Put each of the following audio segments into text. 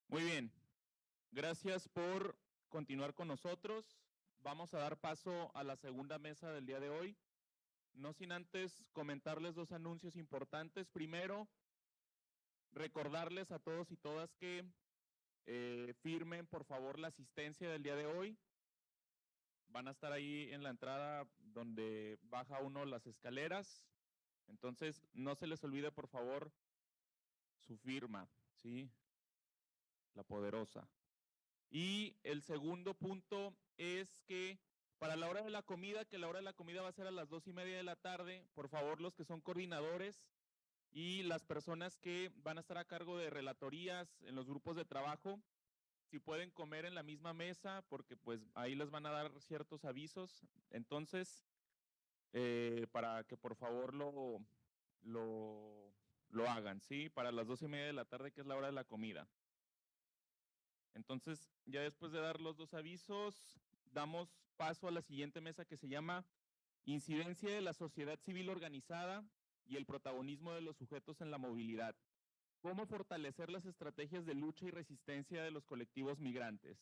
Muy bien, gracias por continuar con nosotros. Vamos a dar paso a la segunda mesa del día de hoy. No sin antes comentarles dos anuncios importantes. Primero, recordarles a todos y todas que firmen por favor la asistencia del día de hoy. Van a estar ahí en la entrada donde baja uno las escaleras. Entonces, no se les olvide por favor su firma, ¿sí? La poderosa. Y el segundo punto es que para la hora de la comida, que la hora de la comida va a ser a las 2:30 de la tarde, por favor los que son coordinadores y las personas que van a estar a cargo de relatorías en los grupos de trabajo, si pueden comer en la misma mesa, porque pues ahí les van a dar ciertos avisos. Entonces, para que por favor lo hagan, ¿sí? Para las 2:30 de la tarde, que es la hora de la comida. Entonces, ya después de dar los dos avisos, damos paso a la siguiente mesa que se llama Incidencia de la sociedad civil organizada y el protagonismo de los sujetos en la movilidad. ¿Cómo fortalecer las estrategias de lucha y resistencia de los colectivos migrantes?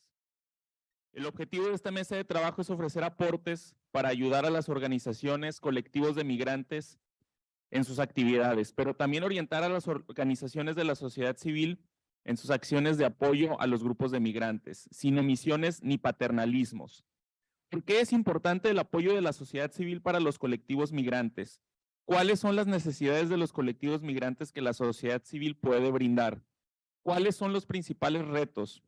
El objetivo de esta mesa de trabajo es ofrecer aportes para ayudar a las organizaciones, colectivos de migrantes en sus actividades, pero también orientar a las organizaciones de la sociedad civil en sus acciones de apoyo a los grupos de migrantes, sin omisiones ni paternalismos. ¿Por qué es importante el apoyo de la sociedad civil para los colectivos migrantes? ¿Cuáles son las necesidades de los colectivos migrantes que la sociedad civil puede brindar? ¿Cuáles son los principales retos?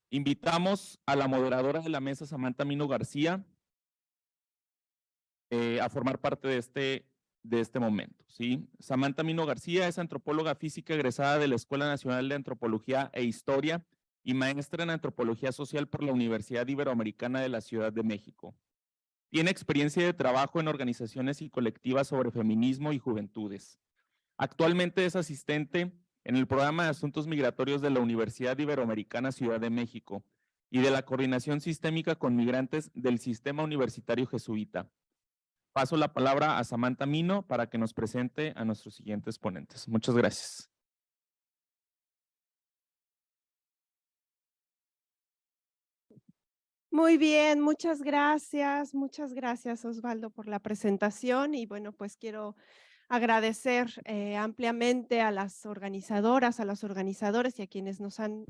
Invitamos a la moderadora de la mesa, Samantha Mino García, a formar parte de este momento, ¿sí? Samantha Mino García es antropóloga física egresada de la Escuela Nacional de Antropología e Historia y maestra en Antropología Social por la Universidad Iberoamericana de la Ciudad de México. Tiene experiencia de trabajo en organizaciones y colectivas sobre feminismo y juventudes. Actualmente es asistente en el programa de Asuntos Migratorios de la Universidad Iberoamericana Ciudad de México y de la Coordinación Sistémica con Migrantes del Sistema Universitario Jesuita. Paso la palabra a Samantha Mino para que nos presente a nuestros siguientes ponentes. Muchas gracias. Muy bien, muchas gracias Osvaldo por la presentación y bueno, pues quiero agradecer ampliamente a las organizadoras, a los organizadores y a quienes nos han,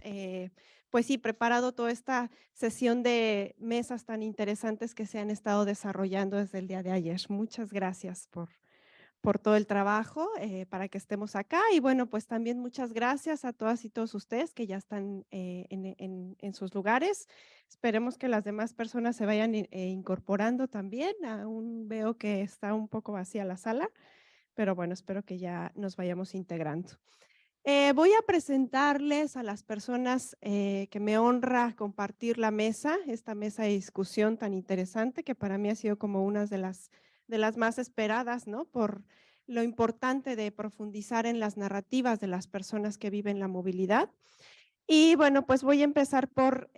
pues sí, preparado toda esta sesión de mesas tan interesantes que se han estado desarrollando desde el día de ayer. Muchas gracias por todo el trabajo para que estemos acá. Y bueno, pues también muchas gracias a todas y todos ustedes que ya están en sus lugares. Esperemos que las demás personas se vayan incorporando también. Aún veo que está un poco vacía la sala, pero bueno, espero que ya nos vayamos integrando. Voy a presentarles a las personas que me honra compartir la mesa, esta mesa de discusión tan interesante que para mí ha sido como una de las más esperadas, ¿no? Por lo importante de profundizar en las narrativas de las personas que viven la movilidad. Y bueno, pues voy a empezar por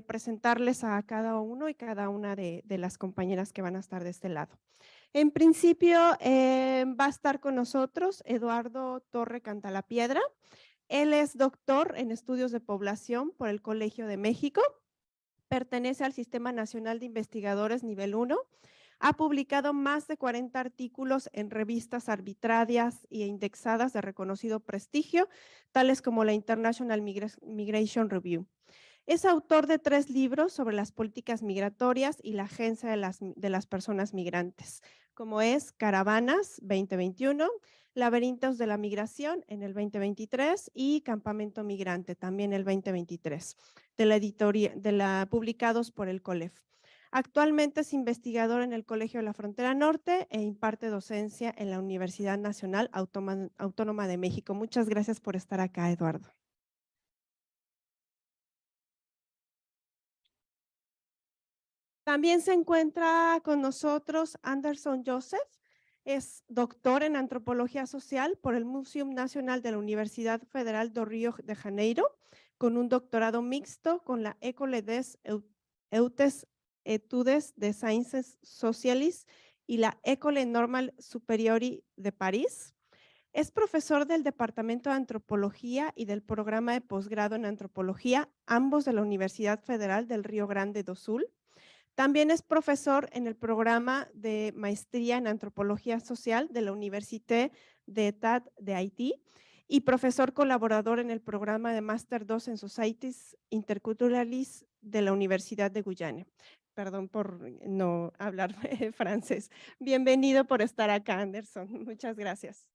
presentarles a cada uno y cada una de las compañeras que van a estar de este lado. En principio va a estar con nosotros Eduardo Torre Cantalapiedra. Él es doctor en estudios de población por el Colegio de México. Pertenece al Sistema Nacional de Investigadores Nivel 1. Ha publicado más de 40 artículos en revistas arbitrarias e indexadas de reconocido prestigio, tales como la International Migration Review. Es autor de 3 libros sobre las políticas migratorias y la agencia de las personas migrantes, como es Caravanas 2021, Laberintos de la Migración en el 2023 y Campamento Migrante también el 2023, publicados por el COLEF. Actualmente es investigador en el Colegio de la Frontera Norte e imparte docencia en la Universidad Nacional Autónoma de México. Muchas gracias por estar acá, Eduardo. También se encuentra con nosotros Anderson Joseph, es doctor en Antropología Social por el Museum Nacional de la Universidad Federal do Rio de Janeiro, con un doctorado mixto con la École des Hautes Études de Sciences Sociales y la École Normale Supérieure de París. Es profesor del Departamento de Antropología y del programa de posgrado en Antropología, ambos de la Universidad Federal del Río Grande do Sul. También es profesor en el programa de maestría en Antropología Social de la Université d'État de Haití y profesor colaborador en el programa de Máster 2 en Societies Interculturales de la Universidad de Guyana. Perdón por no hablar francés. Bienvenido por estar acá, Anderson. Muchas gracias.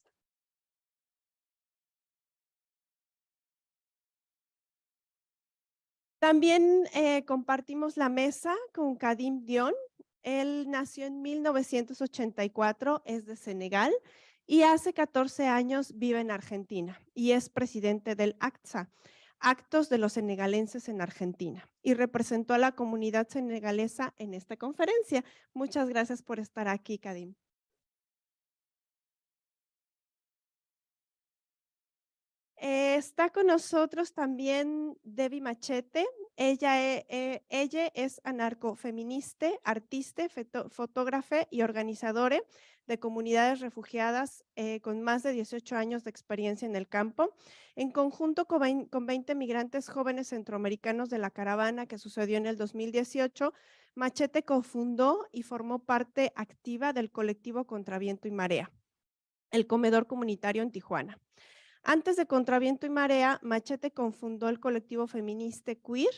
También compartimos la mesa con Kadim Dion. Él nació en 1984, es de Senegal y hace 14 años vive en Argentina y es presidente del ACTSA, Actos de los Senegalenses en Argentina, y representó a la comunidad senegalesa en esta conferencia. Muchas gracias por estar aquí, Kadim. Está con nosotros también Debbie Machete. Ella es anarcofeminista, artista, fotógrafa y organizadora de comunidades refugiadas con más de 18 años de experiencia en el campo. En conjunto con 20 migrantes jóvenes centroamericanos de la caravana que sucedió en el 2018, Machete cofundó y formó parte activa del colectivo Contra Viento y Marea, el comedor comunitario en Tijuana. Antes de Contra Viento y Marea, Machete cofundó el colectivo feminista queer,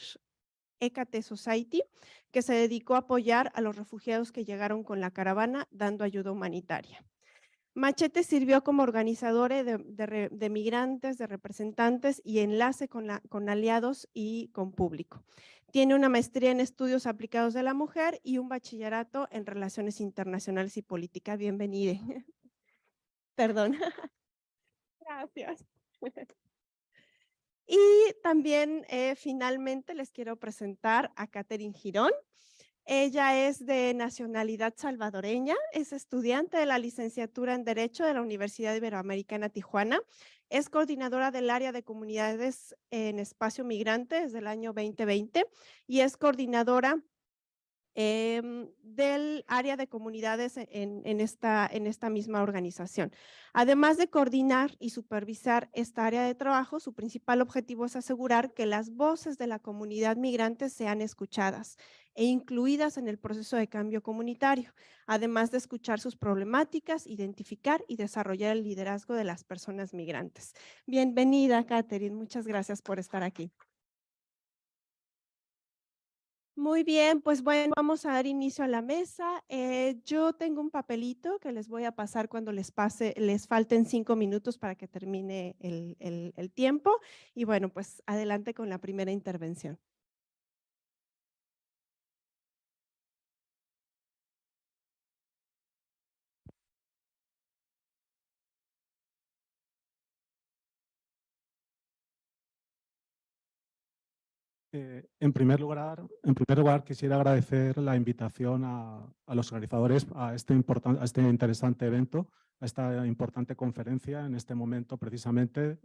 Hécate Society, que se dedicó a apoyar a los refugiados que llegaron con la caravana, dando ayuda humanitaria. Machete sirvió como organizadora de migrantes, de representantes y enlace con aliados y con público. Tiene una maestría en estudios aplicados de la mujer y un bachillerato en relaciones internacionales y política. Bienvenida. Perdón. Gracias. Y también finalmente les quiero presentar a Catherine Girón. Ella es de nacionalidad salvadoreña, es estudiante de la licenciatura en Derecho de la Universidad Iberoamericana Tijuana, es coordinadora del área de comunidades en espacio migrante desde el año 2020 y es coordinadora del área de comunidades en esta misma organización. Además de coordinar y supervisar esta área de trabajo, su principal objetivo es asegurar que las voces de la comunidad migrante sean escuchadas e incluidas en el proceso de cambio comunitario, además de escuchar sus problemáticas, identificar y desarrollar el liderazgo de las personas migrantes. Bienvenida, Catherine. Muchas gracias por estar aquí. Muy bien, pues bueno, vamos a dar inicio a la mesa. Yo tengo un papelito que les voy a pasar cuando les falten 5 minutos para que termine el tiempo. Y bueno, pues adelante con la primera intervención. En primer lugar, quisiera agradecer la invitación a los organizadores a este interesante evento, a esta importante conferencia en este momento precisamente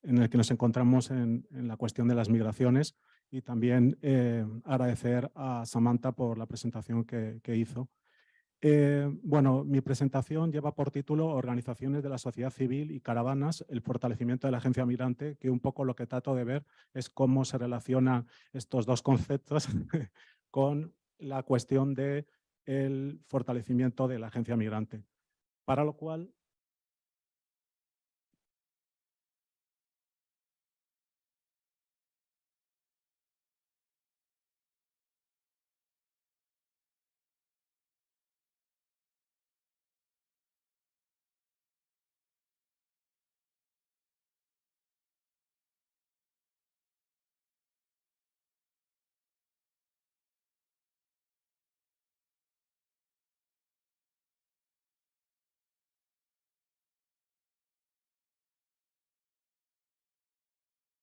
en el que nos encontramos en la cuestión de las migraciones, y también agradecer a Samantha por la presentación que hizo. Bueno, mi presentación lleva por título Organizaciones de la sociedad civil y caravanas, el fortalecimiento de la agencia migrante, que un poco lo que trato de ver es cómo se relacionan estos dos conceptos con la cuestión del fortalecimiento de la agencia migrante. Para lo cual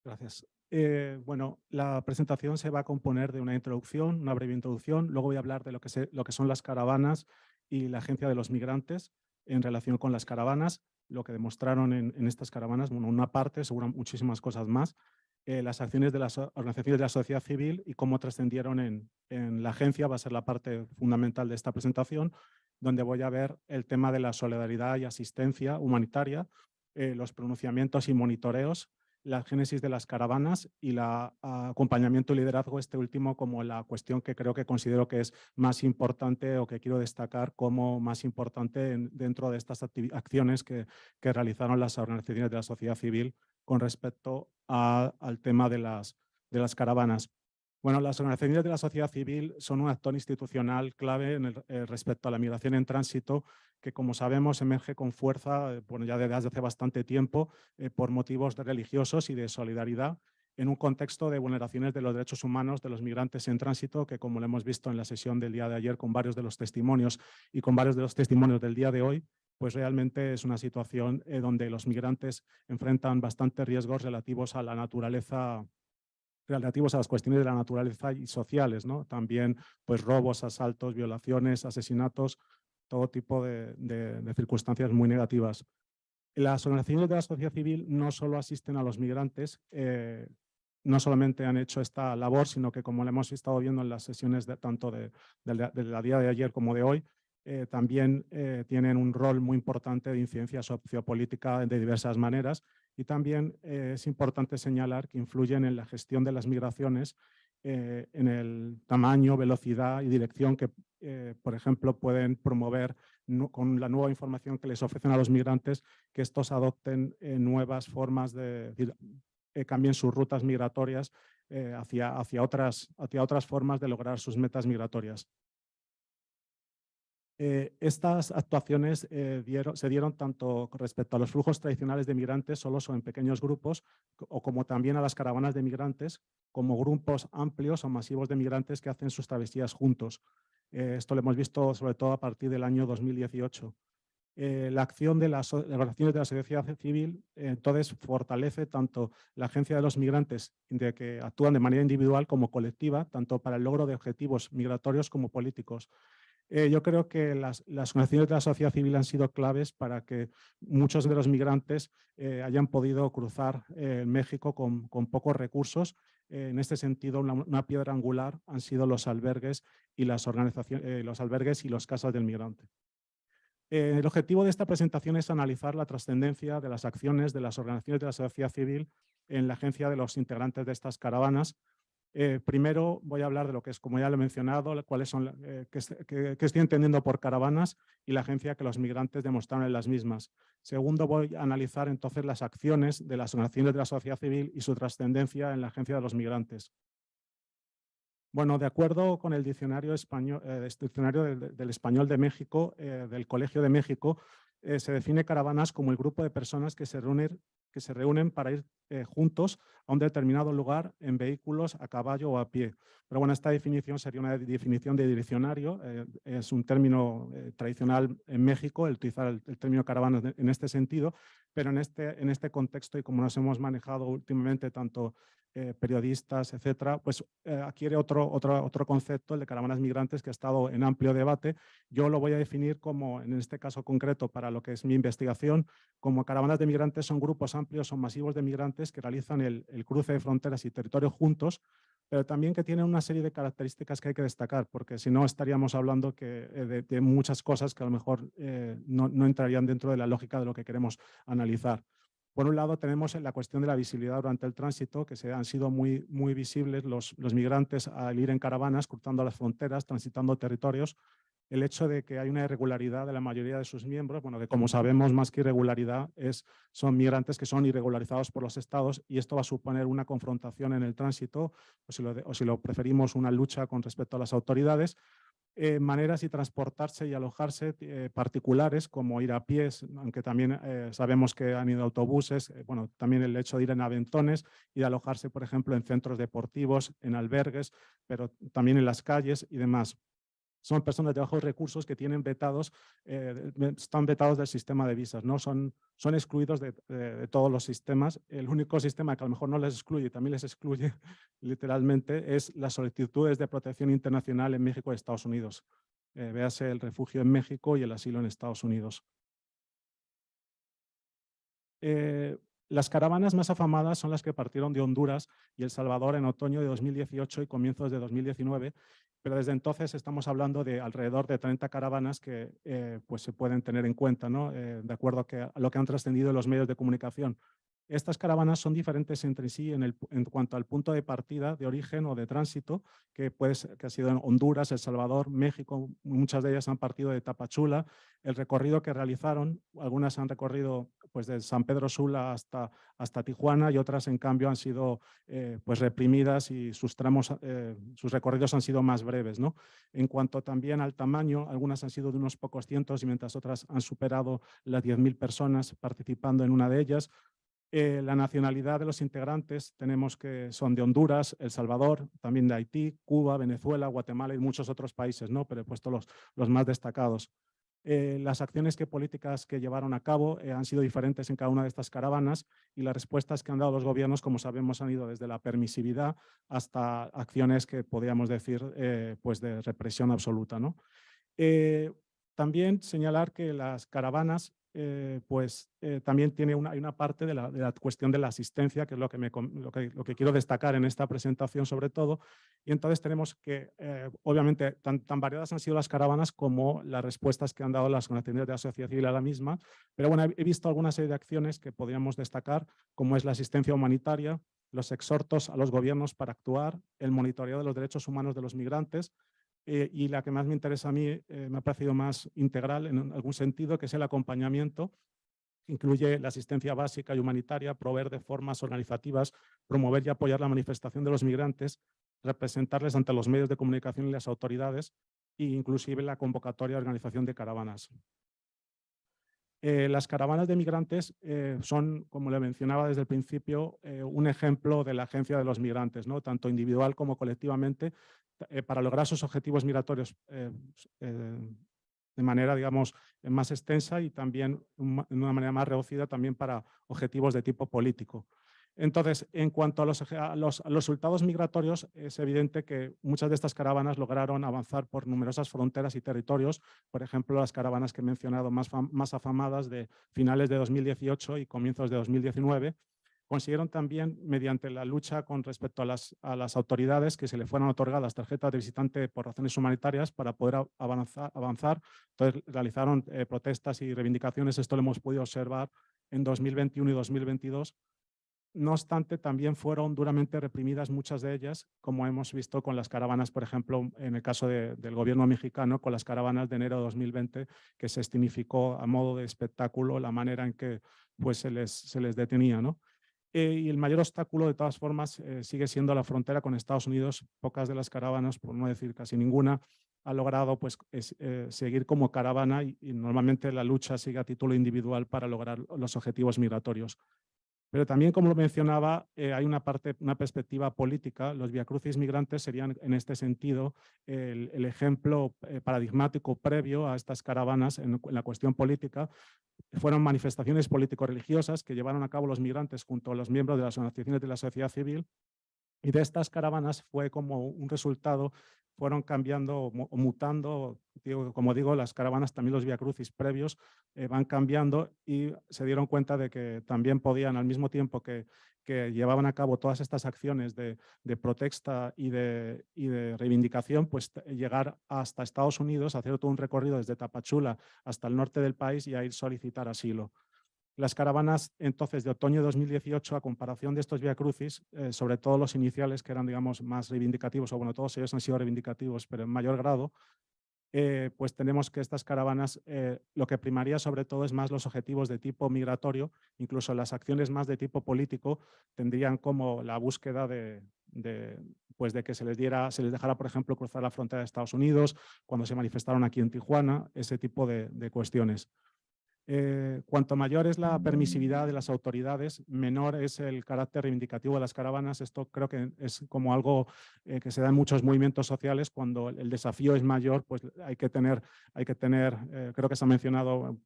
Gracias. Bueno, la presentación se va a componer de una introducción, una breve introducción. Luego voy a hablar de lo que son las caravanas y la agencia de los migrantes en relación con las caravanas, lo que demostraron en estas caravanas, bueno, una parte, seguro muchísimas cosas más, las acciones de las organizaciones de la sociedad civil y cómo trascendieron en la agencia, va a ser la parte fundamental de esta presentación. donde voy a ver el tema de la solidaridad y asistencia humanitaria, los pronunciamientos y monitoreos, la génesis de las caravanas y el acompañamiento y liderazgo, este último como la cuestión que creo que considero que es más importante o que quiero destacar como más importante dentro de estas acciones que realizaron las organizaciones de la sociedad civil con respecto al tema de las caravanas. Bueno, las organizaciones de la sociedad civil son un actor institucional clave respecto a la migración en tránsito, que como sabemos emerge con fuerza, bueno, ya desde hace bastante tiempo, por motivos religiosos y de solidaridad, en un contexto de vulneraciones de los derechos humanos de los migrantes en tránsito, que como lo hemos visto en la sesión del día de ayer con varios de los testimonios y con varios de los testimonios del día de hoy, pues realmente es una situación donde los migrantes enfrentan bastantes riesgos relativos a la naturaleza, relativos a las cuestiones de la naturaleza y sociales, ¿no? También pues robos, asaltos, violaciones, asesinatos, todo tipo de circunstancias muy negativas. Las organizaciones de la sociedad civil no solo asisten a los migrantes, no solamente han hecho esta labor, sino que como lo hemos estado viendo en las sesiones tanto de la día de ayer como de hoy, también tienen un rol muy importante de incidencia sociopolítica de diversas maneras, y también es importante señalar que influyen en la gestión de las migraciones, en el tamaño, velocidad y dirección que, por ejemplo, pueden promover con la nueva información que les ofrecen a los migrantes, que estos adopten nuevas formas cambien sus rutas migratorias hacia otras formas de lograr sus metas migratorias. Estas actuaciones se dieron tanto respecto a los flujos tradicionales de migrantes solos o en pequeños grupos, o como también a las caravanas de migrantes, como grupos amplios o masivos de migrantes que hacen sus travesías juntos. Esto lo hemos visto sobre todo a partir del año 2018. La acción de las organizaciones de la sociedad civil entonces fortalece tanto la agencia de los migrantes, de que actúan de manera individual como colectiva, tanto para el logro de objetivos migratorios como políticos. Yo creo que las organizaciones de la sociedad civil han sido claves para que muchos de los migrantes hayan podido cruzar México con pocos recursos. En este sentido, una piedra angular han sido los albergues y las organizaciones, los albergues y las casas del migrante. El objetivo de esta presentación es analizar la trascendencia de las acciones de las organizaciones de la sociedad civil en la agencia de los integrantes de estas caravanas. Primero voy a hablar de lo que es, como ya lo he mencionado, cuáles son, qué estoy entendiendo por caravanas y la agencia que los migrantes demostraron en las mismas. Segundo, voy a analizar entonces las acciones de las organizaciones de la sociedad civil y su trascendencia en la agencia de los migrantes. Bueno, de acuerdo con el diccionario español, del Español de México, del Colegio de México, se define caravanas como el grupo de personas que se reúnen para ir juntos a un determinado lugar en vehículos, a caballo o a pie. Pero bueno, esta definición sería una definición de diccionario, es un término tradicional en México, el utilizar el término caravanas en este sentido, pero en este contexto, y como nos hemos manejado últimamente tanto periodistas, etcétera, pues adquiere otro concepto, el de caravanas migrantes, que ha estado en amplio debate. Yo lo voy a definir como, en este caso concreto, para lo que es mi investigación, como caravanas de migrantes son grupos amplios o masivos de migrantes que realizan el cruce de fronteras y territorios juntos, pero también que tienen una serie de características que hay que destacar, porque si no estaríamos hablando de muchas cosas que a lo mejor no entrarían dentro de la lógica de lo que queremos analizar. Por un lado, tenemos la cuestión de la visibilidad durante el tránsito, que han sido muy visibles los migrantes al ir en caravanas, cruzando las fronteras, transitando territorios. El hecho de que hay una irregularidad de la mayoría de sus miembros, bueno, que como sabemos, más que irregularidad, son migrantes que son irregularizados por los estados, y esto va a suponer una confrontación en el tránsito, o si lo preferimos, una lucha con respecto a las autoridades. Maneras de transportarse y alojarse particulares, como ir a pies, aunque también sabemos que han ido autobuses, bueno, también el hecho de ir en aventones y de alojarse, por ejemplo, en centros deportivos, en albergues, pero también en las calles y demás. Son personas de bajos recursos que tienen están vetados del sistema de visas, ¿no? Son excluidos de todos los sistemas. El único sistema que a lo mejor no les excluye y también les excluye literalmente es las solicitudes de protección internacional en México y Estados Unidos. Véase el refugio en México y el asilo en Estados Unidos. Las caravanas más afamadas son las que partieron de Honduras y El Salvador en otoño de 2018 y comienzos de 2019, pero desde entonces estamos hablando de alrededor de 30 caravanas que pues se pueden tener en cuenta, ¿no? De acuerdo a lo que han trascendido en los medios de comunicación. Estas caravanas son diferentes entre sí en cuanto al punto de partida, de origen o de tránsito, que ha sido en Honduras, El Salvador, México. Muchas de ellas han partido de Tapachula. El recorrido que realizaron, algunas han recorrido pues, de San Pedro Sula hasta Tijuana y otras, en cambio, han sido pues, reprimidas y sus recorridos han sido más breves, ¿no? En cuanto también al tamaño, algunas han sido de unos pocos cientos y mientras otras han superado las 10.000 personas participando en una de ellas. La nacionalidad de los integrantes tenemos que son de Honduras, El Salvador, también de Haití, Cuba, Venezuela, Guatemala y muchos otros países, ¿no? Pero he puesto los más destacados. Las acciones políticas que llevaron a cabo han sido diferentes en cada una de estas caravanas y las respuestas que han dado los gobiernos, como sabemos, han ido desde la permisividad hasta acciones que podríamos decir pues de represión absoluta, ¿no? También señalar que las caravanas también tiene una parte de la cuestión de la asistencia, que es lo que quiero destacar en esta presentación sobre todo. Y entonces tenemos que, obviamente, tan variadas han sido las caravanas como las respuestas que han dado las organizaciones de la sociedad civil a la misma. Pero bueno, he visto alguna serie de acciones que podríamos destacar, como es la asistencia humanitaria, los exhortos a los gobiernos para actuar, el monitoreo de los derechos humanos de los migrantes, y la que más me interesa a mí, me ha parecido más integral en algún sentido, que es el acompañamiento. Incluye la asistencia básica y humanitaria, proveer de formas organizativas, promover y apoyar la manifestación de los migrantes, representarles ante los medios de comunicación y las autoridades, e inclusive la convocatoria de organización de caravanas. Las caravanas de migrantes son, como le mencionaba desde el principio, un ejemplo de la agencia de los migrantes, ¿no? Tanto individual como colectivamente, para lograr sus objetivos migratorios de manera, digamos, más extensa y también de una manera más reducida también para objetivos de tipo político. Entonces, en cuanto a los resultados migratorios, es evidente que muchas de estas caravanas lograron avanzar por numerosas fronteras y territorios. Por ejemplo, las caravanas que he mencionado más afamadas de finales de 2018 y comienzos de 2019, consiguieron también, mediante la lucha con respecto a las autoridades, que se le fueran otorgadas tarjetas de visitante por razones humanitarias para poder avanzar. Entonces, realizaron protestas y reivindicaciones. Esto lo hemos podido observar en 2021 y 2022. No obstante, también fueron duramente reprimidas muchas de ellas, como hemos visto con las caravanas, por ejemplo, en el caso del gobierno mexicano, con las caravanas de enero de 2020, que se escenificó a modo de espectáculo la manera en que pues, se les detenía, ¿no? Y el mayor obstáculo, de todas formas, sigue siendo la frontera con Estados Unidos. Pocas de las caravanas, por no decir casi ninguna, ha logrado pues, seguir como caravana y normalmente la lucha sigue a título individual para lograr los objetivos migratorios. Pero también, como lo mencionaba, hay una perspectiva política. Los viacrucis migrantes serían, en este sentido, el ejemplo paradigmático previo a estas caravanas en la cuestión política. Fueron manifestaciones político-religiosas que llevaron a cabo los migrantes junto a los miembros de las organizaciones de la sociedad civil. Y de estas caravanas fue como un resultado, fueron cambiando o mutando, como digo, las caravanas, también los viacrucis previos van cambiando y se dieron cuenta de que también podían, al mismo tiempo que llevaban a cabo todas estas acciones de protesta y de reivindicación, pues llegar hasta Estados Unidos, hacer todo un recorrido desde Tapachula hasta el norte del país y ahí solicitar asilo. Las caravanas entonces de otoño de 2018, a comparación de estos viacrucis, sobre todo los iniciales que eran, digamos, más reivindicativos, o bueno, todos ellos han sido reivindicativos, pero en mayor grado, pues tenemos que estas caravanas, lo que primaría sobre todo es más los objetivos de tipo migratorio. Incluso las acciones más de tipo político tendrían como la búsqueda de que se les dejara, por ejemplo, cruzar la frontera de Estados Unidos, cuando se manifestaron aquí en Tijuana, ese tipo de cuestiones. Cuanto mayor es la permisividad de las autoridades, menor es el carácter reivindicativo de las caravanas. Esto creo que es como algo que se da en muchos movimientos sociales. Cuando el desafío es mayor, pues hay que tener, creo que se ha mencionado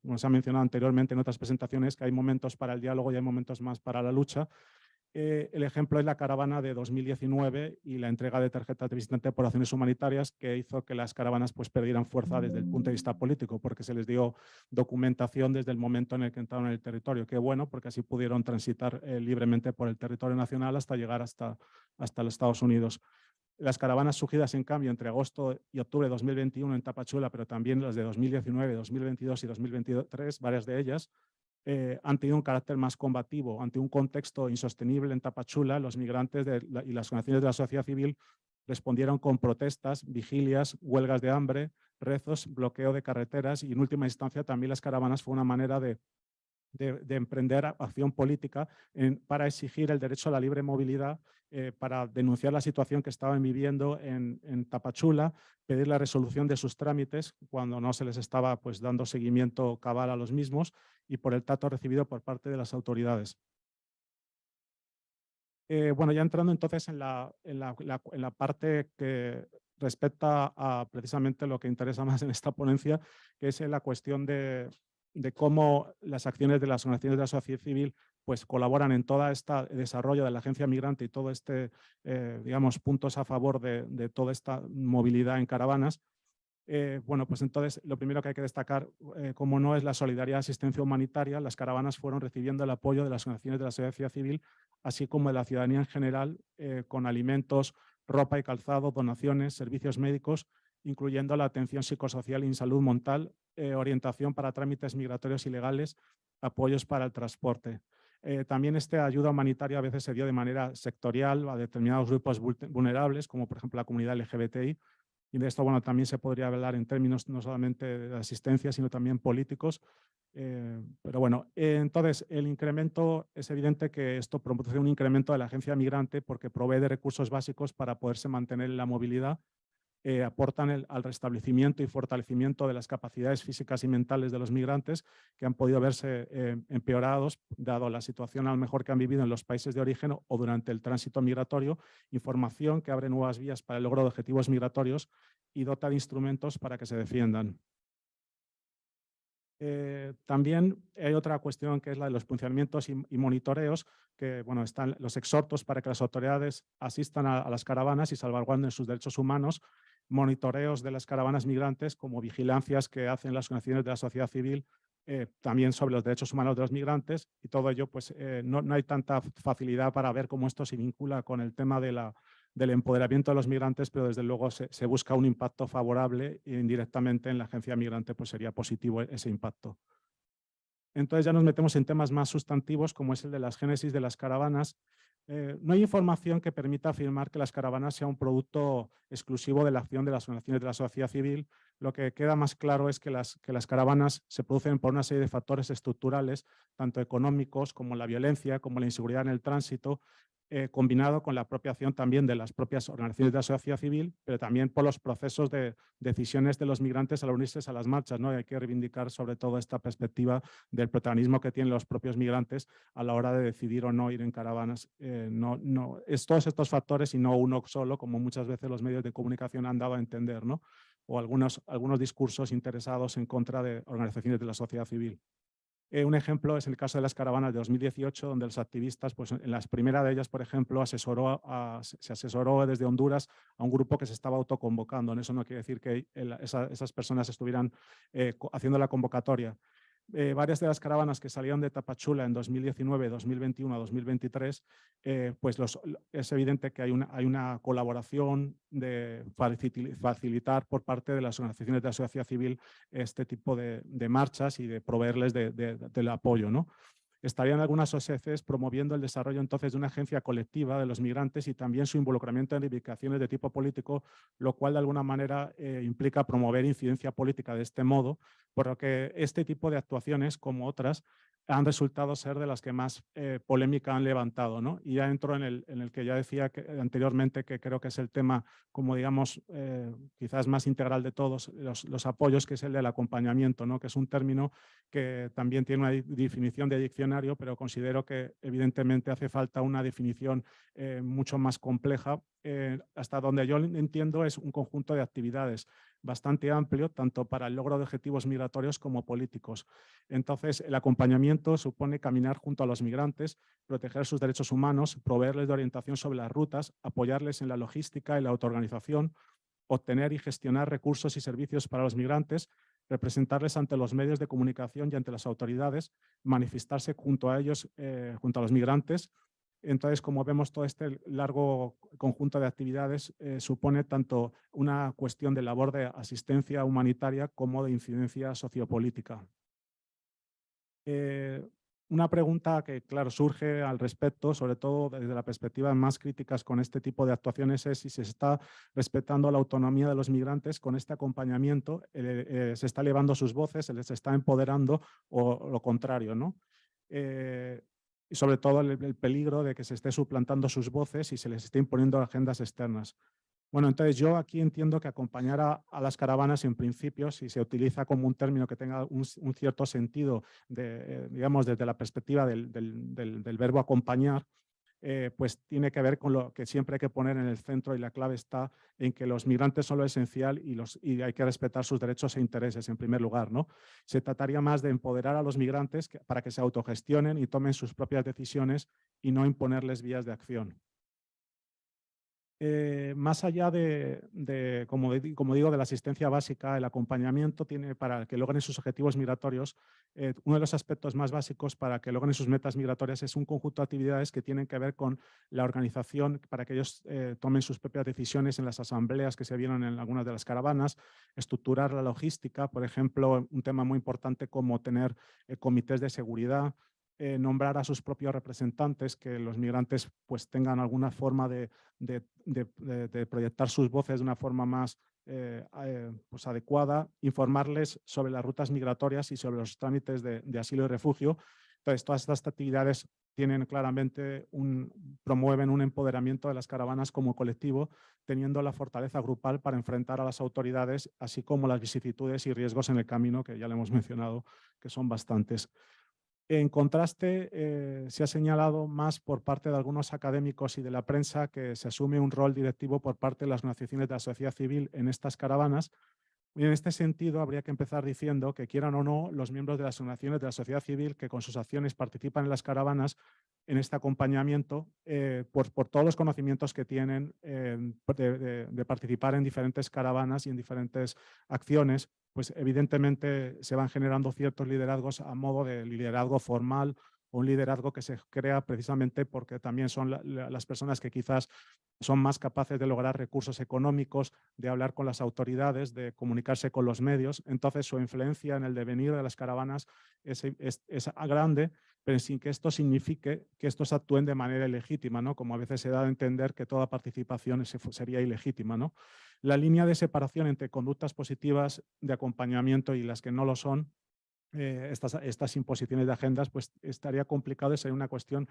anteriormente en otras presentaciones, que hay momentos para el diálogo y hay momentos más para la lucha. El ejemplo es la caravana de 2019 y la entrega de tarjetas de visitante por acciones humanitarias, que hizo que las caravanas pues, perdieran fuerza desde el punto de vista político, porque se les dio documentación desde el momento en el que entraron en el territorio. Qué bueno, porque así pudieron transitar libremente por el territorio nacional hasta llegar hasta los Estados Unidos. Las caravanas surgidas, en cambio, entre agosto y octubre de 2021 en Tapachula, pero también las de 2019, 2022 y 2023, varias de ellas, han tenido un carácter más combativo. Ante un contexto insostenible en Tapachula, los migrantes y las organizaciones de la sociedad civil respondieron con protestas, vigilias, huelgas de hambre, rezos, bloqueo de carreteras y, en última instancia, también las caravanas fue una manera de emprender acción política para exigir el derecho a la libre movilidad, para denunciar la situación que estaban viviendo en Tapachula, pedir la resolución de sus trámites cuando no se les estaba pues, dando seguimiento cabal a los mismos y por el trato recibido por parte de las autoridades. Bueno, ya entrando entonces en la parte que respecta a precisamente lo que interesa más en esta ponencia, que es la cuestión de cómo las acciones de las organizaciones de la sociedad civil pues, colaboran en todo este desarrollo de la agencia migrante y todo digamos, puntos a favor de toda esta movilidad en caravanas. Bueno, pues entonces lo primero que hay que destacar, como no, es la solidaridad y asistencia humanitaria. Las caravanas fueron recibiendo el apoyo de las organizaciones de la sociedad civil, así como de la ciudadanía en general, con alimentos, ropa y calzado, donaciones, servicios médicos, incluyendo la atención psicosocial y salud mental, orientación para trámites migratorios ilegales, apoyos para el transporte. También esta ayuda humanitaria a veces se dio de manera sectorial a determinados grupos vulnerables, como por ejemplo la comunidad LGBTI, y de esto, bueno, también se podría hablar en términos no solamente de asistencia, sino también políticos. Pero bueno, entonces el incremento, es evidente que esto produce un incremento de la agencia migrante porque provee de recursos básicos para poderse mantener en la movilidad, aportan al restablecimiento y fortalecimiento de las capacidades físicas y mentales de los migrantes que han podido verse empeorados dado la situación a lo mejor que han vivido en los países de origen o durante el tránsito migratorio, información que abre nuevas vías para el logro de objetivos migratorios y dota de instrumentos para que se defiendan. También hay otra cuestión que es la de los funcionamientos y monitoreos, que bueno, están los exhortos para que las autoridades asistan a las caravanas y salvaguarden sus derechos humanos, monitoreos de las caravanas migrantes como vigilancias que hacen las organizaciones de la sociedad civil, también sobre los derechos humanos de los migrantes, y todo ello pues no hay tanta facilidad para ver cómo esto se vincula con el tema del empoderamiento de los migrantes, pero desde luego se busca un impacto favorable e indirectamente en la agencia migrante pues sería positivo ese impacto. Entonces ya nos metemos en temas más sustantivos como es el de las génesis de las caravanas. No hay información que permita afirmar que las caravanas sean un producto exclusivo de la acción de las organizaciones de la sociedad civil. Lo que queda más claro es que las caravanas se producen por una serie de factores estructurales, tanto económicos como la violencia, como la inseguridad en el tránsito, combinado con la propia acción también de las propias organizaciones de la sociedad civil, pero también por los procesos de decisiones de los migrantes al unirse a las marchas, ¿no? Y hay que reivindicar sobre todo esta perspectiva del protagonismo que tienen los propios migrantes a la hora de decidir o no ir en caravanas. Es todos estos factores y no uno solo, como muchas veces los medios de comunicación han dado a entender, ¿no? O algunos discursos interesados en contra de organizaciones de la sociedad civil. Un ejemplo es el caso de las caravanas de 2018, donde los activistas, pues en las primeras de ellas, por ejemplo, se asesoró desde Honduras a un grupo que se estaba autoconvocando. Eso no quiere decir que esas personas estuvieran haciendo la convocatoria. Varias de las caravanas que salieron de Tapachula en 2019, 2021, 2023, pues es evidente que hay una colaboración de facilitar por parte de las organizaciones de la sociedad civil este tipo de marchas y de proveerles del apoyo, ¿no? Estarían algunas OSCEs promoviendo el desarrollo entonces de una agencia colectiva de los migrantes y también su involucramiento en reivindicaciones de tipo político, lo cual de alguna manera implica promover incidencia política de este modo, por lo que este tipo de actuaciones, como otras, han resultado ser de las que más polémica han levantado, ¿no? Y ya entro en el que ya decía anteriormente, que creo que es el tema, como digamos, quizás más integral de todos los apoyos, que es el del acompañamiento, ¿no? Que es un término que también tiene una definición de diccionario, pero considero que evidentemente hace falta una definición mucho más compleja. Hasta donde yo entiendo es un conjunto de actividades bastante amplio, tanto para el logro de objetivos migratorios como políticos. Entonces, el acompañamiento acompañamiento supone caminar junto a los migrantes, proteger sus derechos humanos, proveerles de orientación sobre las rutas, apoyarles en la logística y la autoorganización, obtener y gestionar recursos y servicios para los migrantes, representarles ante los medios de comunicación y ante las autoridades, manifestarse junto a ellos, junto a los migrantes. Entonces, como vemos, todo este largo conjunto de actividades supone tanto una cuestión de labor de asistencia humanitaria como de incidencia sociopolítica. Una pregunta que, claro, surge al respecto, sobre todo desde la perspectiva más críticas con este tipo de actuaciones, es si se está respetando la autonomía de los migrantes con este acompañamiento, se está elevando sus voces, se les está empoderando o lo contrario, ¿no? Y sobre todo el peligro de que se esté suplantando sus voces y se les esté imponiendo agendas externas. Bueno, entonces yo aquí entiendo que acompañar a las caravanas, en principio, si se utiliza como un término que tenga un cierto sentido, digamos, desde la perspectiva del verbo acompañar, pues tiene que ver con lo que siempre hay que poner en el centro, y la clave está en que los migrantes son lo esencial y hay que respetar sus derechos e intereses en primer lugar, ¿no? Se trataría más de empoderar a los migrantes para que se autogestionen y tomen sus propias decisiones y no imponerles vías de acción. Más allá como digo, de la asistencia básica, el acompañamiento tiene para que logren sus objetivos migratorios, uno de los aspectos más básicos para que logren sus metas migratorias es un conjunto de actividades que tienen que ver con la organización para que ellos tomen sus propias decisiones en las asambleas que se vieron en algunas de las caravanas, estructurar la logística, por ejemplo, un tema muy importante como tener comités de seguridad, nombrar a sus propios representantes, que los migrantes pues tengan alguna forma de proyectar sus voces de una forma más pues adecuada, informarles sobre las rutas migratorias y sobre los trámites de asilo y refugio. Entonces, todas estas actividades tienen claramente promueven un empoderamiento de las caravanas como colectivo, teniendo la fortaleza grupal para enfrentar a las autoridades, así como las vicisitudes y riesgos en el camino, que ya le hemos mencionado, que son bastantes. En contraste, se ha señalado más por parte de algunos académicos y de la prensa que se asume un rol directivo por parte de las organizaciones de la sociedad civil en estas caravanas. Y en este sentido, habría que empezar diciendo que, quieran o no, los miembros de las organizaciones de la sociedad civil que con sus acciones participan en las caravanas, en este acompañamiento, por todos los conocimientos que tienen de participar en diferentes caravanas y en diferentes acciones, pues evidentemente se van generando ciertos liderazgos a modo de liderazgo formal, o un liderazgo que se crea precisamente porque también son las personas que quizás son más capaces de lograr recursos económicos, de hablar con las autoridades, de comunicarse con los medios. Entonces, su influencia en el devenir de las caravanas es grande, pero sin que esto signifique que estos actúen de manera ilegítima, ¿no? Como a veces se da a entender que toda participación sería ilegítima, ¿no? La línea de separación entre conductas positivas de acompañamiento y las que no lo son, estas imposiciones de agendas, pues estaría complicado y sería una cuestión,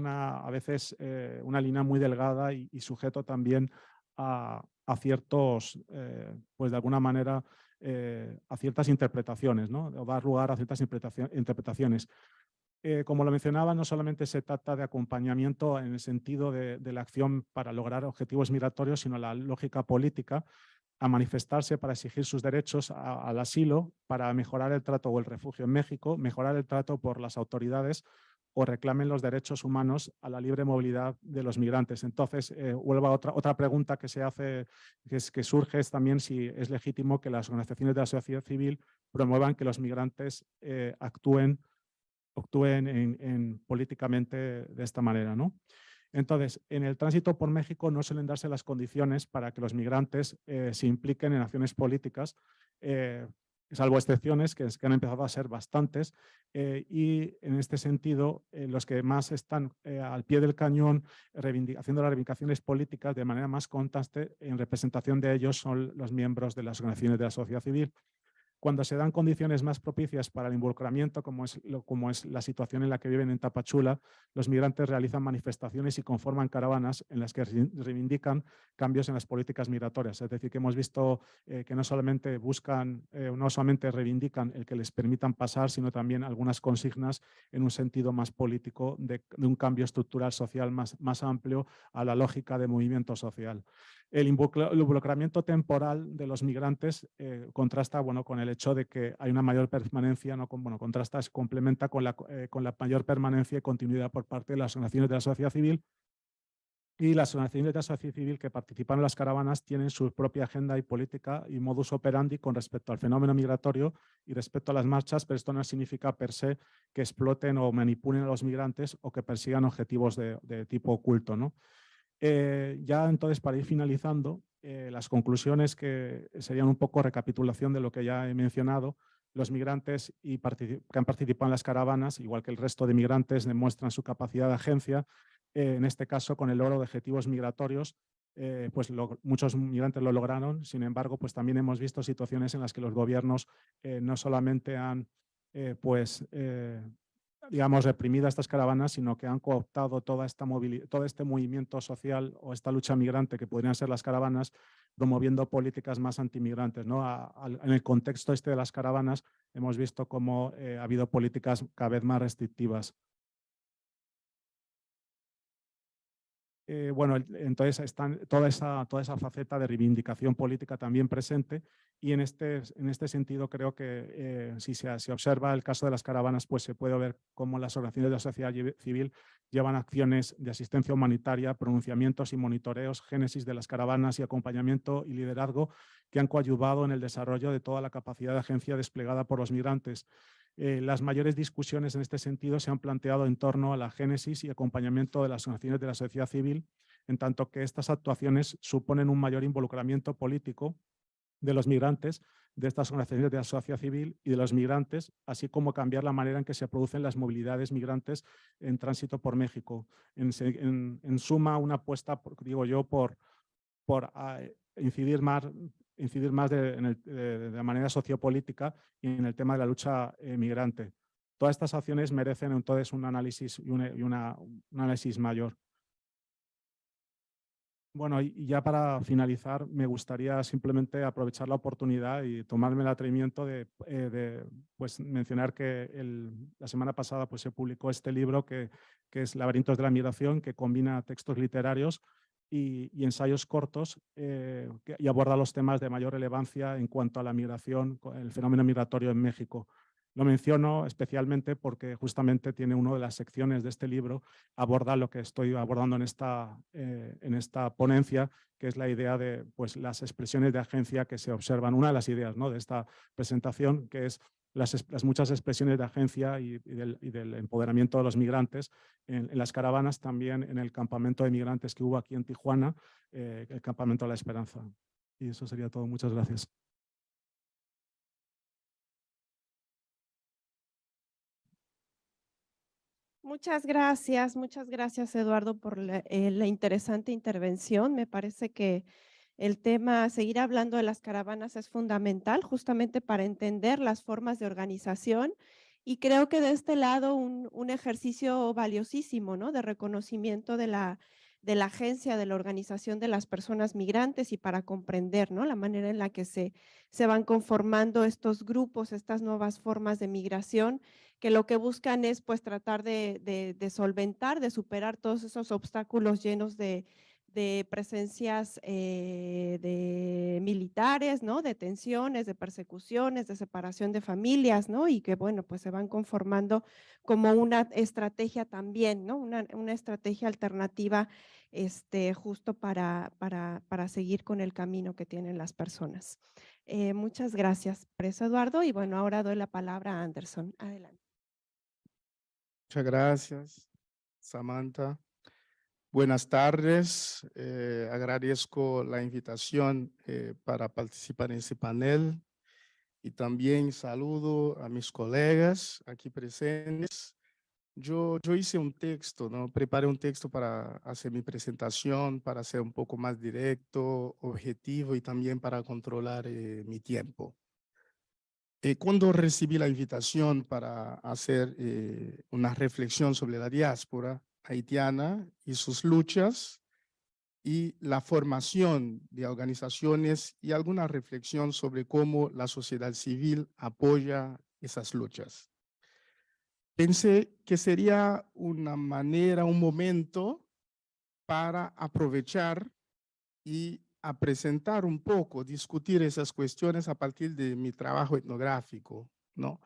a veces una línea muy delgada y sujeto también a ciertos, pues de alguna manera, a ciertas interpretaciones, ¿no? O dar lugar a ciertas interpretaciones. Como lo mencionaba, no solamente se trata de acompañamiento en el sentido de la acción para lograr objetivos migratorios, sino la lógica política, a manifestarse para exigir sus derechos al asilo, para mejorar el trato o el refugio en México, mejorar el trato por las autoridades o reclamen los derechos humanos a la libre movilidad de los migrantes. Entonces, vuelvo a otra pregunta que se hace, que surge, es también si es legítimo que las organizaciones de la sociedad civil promuevan que los migrantes actúen políticamente de esta manera, ¿no? Entonces, en el tránsito por México no suelen darse las condiciones para que los migrantes se impliquen en acciones políticas, salvo excepciones que han empezado a ser bastantes, y en este sentido los que más están al pie del cañón haciendo las reivindicaciones políticas de manera más constante en representación de ellos son los miembros de las organizaciones de la sociedad civil. Cuando se dan condiciones más propicias para el involucramiento, como es la situación en la que viven en Tapachula, los migrantes realizan manifestaciones y conforman caravanas en las que reivindican cambios en las políticas migratorias. Es decir, que hemos visto que no solamente reivindican el que les permitan pasar, sino también algunas consignas en un sentido más político de un cambio estructural social más amplio a la lógica de movimiento social. El involucramiento temporal de los migrantes contrasta con el el hecho de que hay una mayor permanencia, ¿no? Contrasta, se complementa con la mayor permanencia y continuidad por parte de las organizaciones de la sociedad civil. Y las organizaciones de la sociedad civil que participan en las caravanas tienen su propia agenda y política y modus operandi con respecto al fenómeno migratorio y respecto a las marchas, pero esto no significa per se que exploten o manipulen a los migrantes o que persigan objetivos de tipo oculto, ¿no? Ya entonces, para ir finalizando, las conclusiones que serían un poco recapitulación de lo que ya he mencionado. Los migrantes que han participado en las caravanas, igual que el resto de migrantes, demuestran su capacidad de agencia, en este caso con el logro de objetivos migratorios. Pues muchos migrantes lo lograron, sin embargo, pues también hemos visto situaciones en las que los gobiernos no solamente han digamos, reprimido estas caravanas, sino que han cooptado toda esta todo este movimiento social o esta lucha migrante que podrían ser las caravanas, promoviendo políticas más antimigrantes, ¿no? En el contexto este de las caravanas hemos visto cómo ha habido políticas cada vez más restrictivas. Bueno, entonces están toda esa faceta de reivindicación política también presente, y en este sentido creo que si se observa el caso de las caravanas, pues se puede ver cómo las organizaciones de la sociedad civil llevan acciones de asistencia humanitaria, pronunciamientos y monitoreos, génesis de las caravanas y acompañamiento y liderazgo que han coadyuvado en el desarrollo de toda la capacidad de agencia desplegada por los migrantes. Las mayores discusiones en este sentido se han planteado en torno a la génesis y acompañamiento de las organizaciones de la sociedad civil, en tanto que estas actuaciones suponen un mayor involucramiento político de los migrantes, de estas organizaciones de la sociedad civil y de los migrantes, así como cambiar la manera en que se producen las movilidades migrantes en tránsito por México. En suma, una apuesta, digo yo, por incidir más de manera sociopolítica y en el tema de la lucha migrante. Todas estas acciones merecen entonces un análisis y un análisis mayor. Bueno, y ya para finalizar, me gustaría simplemente aprovechar la oportunidad y tomarme el atrevimiento de pues, mencionar que la semana pasada pues, se publicó este libro que es Laberintos de la Migración, que combina textos literarios y ensayos cortos y aborda los temas de mayor relevancia en cuanto a la migración, el fenómeno migratorio en México. Lo menciono especialmente porque justamente tiene una de las secciones de este libro, aborda lo que estoy abordando en esta ponencia, que es la idea de pues, las expresiones de agencia que se observan. Una de las ideas, ¿no?, de esta presentación, que es las muchas expresiones de agencia y del empoderamiento de los migrantes en las caravanas, también en el campamento de migrantes que hubo aquí en Tijuana, el Campamento de la Esperanza. Y eso sería todo. Muchas gracias. Muchas gracias Eduardo por la interesante intervención. Me parece que el tema, seguir hablando de las caravanas es fundamental justamente para entender las formas de organización, y creo que de este lado un ejercicio valiosísimo, ¿no?, de reconocimiento de la agencia, de la organización de las personas migrantes, y para comprender, ¿no?, la manera en la que se van conformando estos grupos, estas nuevas formas de migración, que lo que buscan es pues tratar de solventar, de superar todos esos obstáculos llenos de presencias de militares, ¿no?, de tensiones, de persecuciones, de separación de familias, ¿no?, y que bueno, pues se van conformando como una estrategia también, ¿no?, una estrategia alternativa justo para seguir con el camino que tienen las personas. Muchas gracias por eso, Eduardo, y bueno, ahora doy la palabra a Anderson. Adelante. Muchas gracias, Samantha. Buenas tardes. Agradezco la invitación para participar en ese panel, y también saludo a mis colegas aquí presentes. Yo hice un texto, ¿no? Preparé un texto para hacer mi presentación, para ser un poco más directo, objetivo, y también para controlar mi tiempo. Cuando recibí la invitación para hacer una reflexión sobre la diáspora haitiana y sus luchas y la formación de organizaciones, y alguna reflexión sobre cómo la sociedad civil apoya esas luchas, pensé que sería una manera, un momento para aprovechar y a presentar un poco, discutir esas cuestiones a partir de mi trabajo etnográfico, ¿no?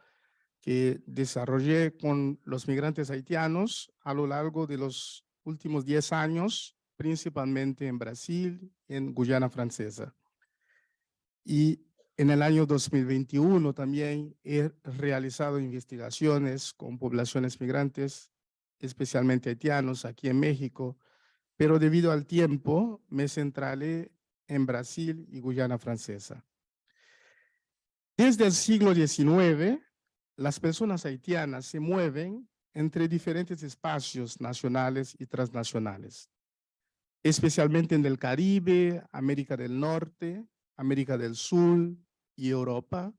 Que desarrollé con los migrantes haitianos a lo largo de los últimos 10 años, principalmente en Brasil, en Guyana Francesa. Y en el año 2021 también he realizado investigaciones con poblaciones migrantes, especialmente haitianos, aquí en México, pero debido al tiempo me centraré en Brasil y Guyana Francesa. Desde el siglo XIX, las personas haitianas se mueven entre diferentes espacios nacionales y transnacionales, especialmente en el Caribe, América del Norte, América del Sur y Europa,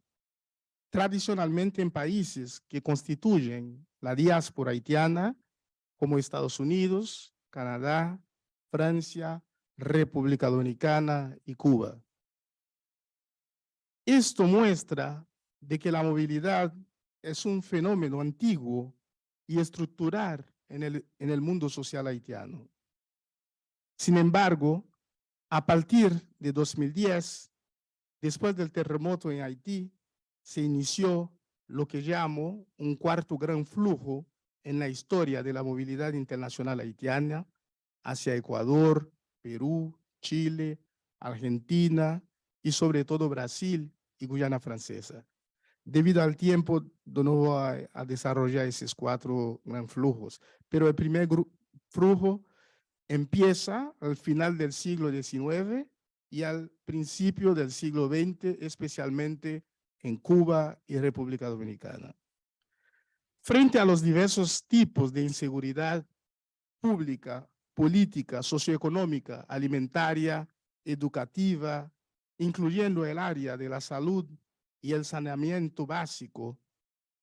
tradicionalmente en países que constituyen la diáspora haitiana, como Estados Unidos, Canadá, Francia, República Dominicana y Cuba. Esto muestra de que la movilidad es un fenómeno antiguo y estructural en el mundo social haitiano. Sin embargo, a partir de 2010, después del terremoto en Haití, se inició lo que llamo un cuarto gran flujo en la historia de la movilidad internacional haitiana hacia Ecuador, Perú, Chile, Argentina y sobre todo Brasil y Guyana Francesa. Debido al tiempo, no voy a desarrollar esos 4 gran flujos, pero el primer flujo empieza al final del siglo XIX y al principio del siglo XX, especialmente en Cuba y República Dominicana. Frente a los diversos tipos de inseguridad pública, política, socioeconómica, alimentaria, educativa, incluyendo el área de la salud y el saneamiento básico,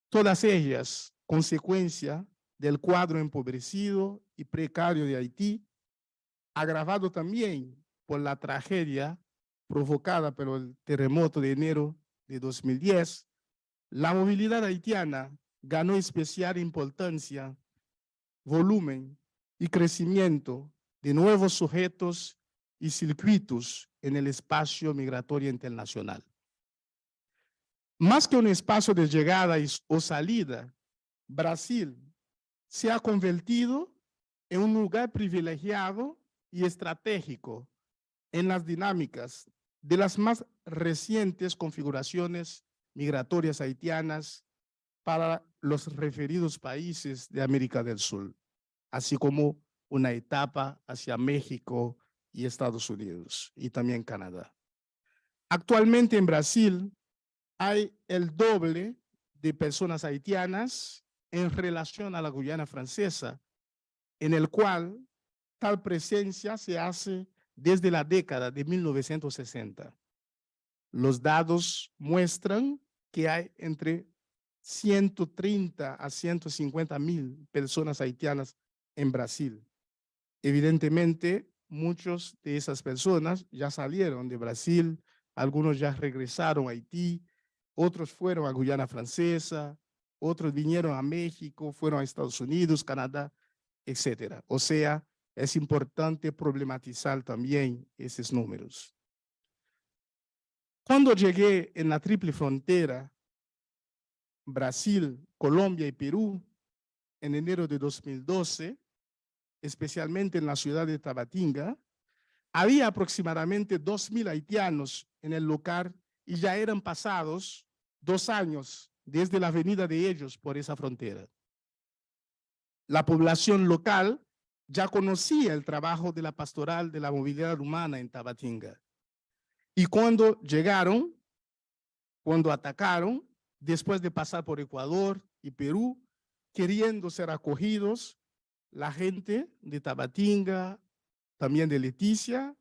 todas ellas consecuencia del cuadro empobrecido y precario de Haití, agravado también por la tragedia provocada por el terremoto de enero de 2010, la movilidad haitiana ganó especial importancia, volumen y crecimiento de nuevos sujetos y circuitos en el espacio migratorio internacional. Más que un espacio de llegada o salida, Brasil se ha convertido en un lugar privilegiado y estratégico en las dinámicas de las más recientes configuraciones migratorias haitianas para los referidos países de América del Sur, así como una etapa hacia México y Estados Unidos y también Canadá. Actualmente en Brasil hay el doble de personas haitianas en relación a la Guyana Francesa, en el cual tal presencia se hace desde la década de 1960. Los datos muestran que hay entre 130 a 150,000 personas haitianas en Brasil. Evidentemente, muchas de esas personas ya salieron de Brasil, algunos ya regresaron a Haití, otros fueron a Guyana Francesa, otros vinieron a México, fueron a Estados Unidos, Canadá, etc. O sea, es importante problematizar también esos números. Cuando llegué en la triple frontera, Brasil, Colombia y Perú, en enero de 2012, especialmente en la ciudad de Tabatinga, había aproximadamente 2,000 haitianos en el lugar y ya eran pasados 2 años desde la venida de ellos por esa frontera. La población local ya conocía el trabajo de la pastoral de la movilidad humana en Tabatinga. Y cuando llegaron, cuando atacaron, después de pasar por Ecuador y Perú, queriendo ser acogidos, la gente de Tabatinga, también de Leticia,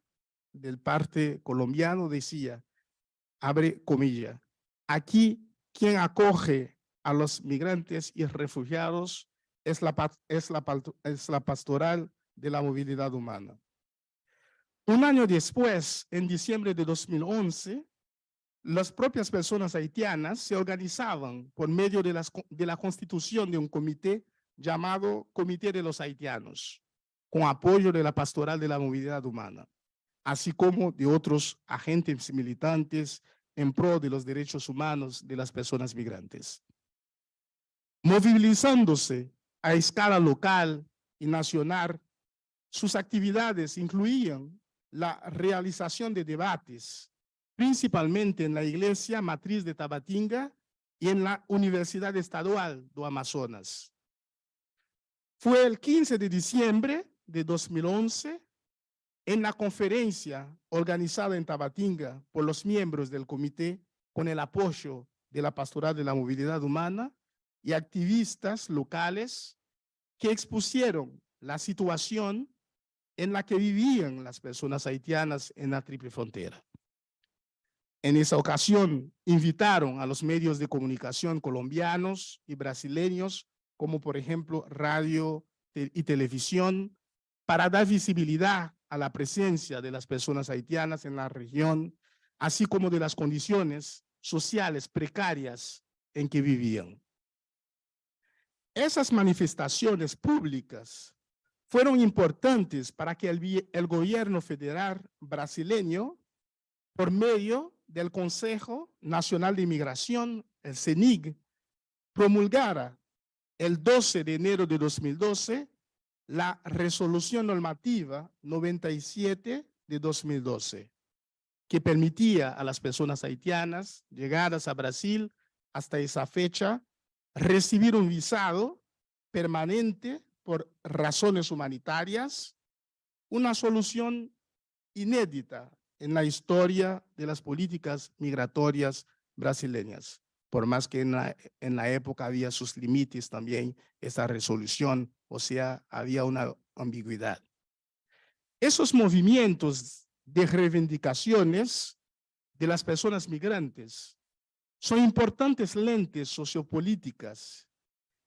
del parte colombiano, decía, abre comillas, aquí quien acoge a los migrantes y refugiados es la pastoral de la movilidad humana. Un año después, en diciembre de 2011, las propias personas haitianas se organizaban por medio de la constitución de un comité llamado Comité de los Haitianos, con apoyo de la Pastoral de la Movilidad Humana. así como de otros agentes militantes en pro de los derechos humanos de las personas migrantes. Movilizándose a escala local y nacional, sus actividades incluían la realización de debates, principalmente en la Iglesia Matriz de Tabatinga y en la Universidad Estadual do Amazonas. Fue el 15 de diciembre de 2011, en la conferencia organizada en Tabatinga por los miembros del comité con el apoyo de la Pastoral de la Movilidad Humana y activistas locales que expusieron la situación en la que vivían las personas haitianas en la Triple Frontera. En esa ocasión, invitaron a los medios de comunicación colombianos y brasileños, como por ejemplo radio y televisión, para dar visibilidad a la presencia de las personas haitianas en la región, así como de las condiciones sociales precarias en que vivían. Esas manifestaciones públicas fueron importantes para que el gobierno federal brasileño, por medio del Consejo Nacional de Inmigración, el CENIG, promulgara el 12 de enero de 2012 la Resolución Normativa 97 de 2012, que permitía a las personas haitianas llegadas a Brasil hasta esa fecha recibir un visado permanente por razones humanitarias, una solución inédita en la historia de las políticas migratorias brasileñas, por más que en la época había sus límites también esa resolución, o sea, había una ambigüedad. Esos movimientos de reivindicaciones de las personas migrantes son importantes lentes sociopolíticas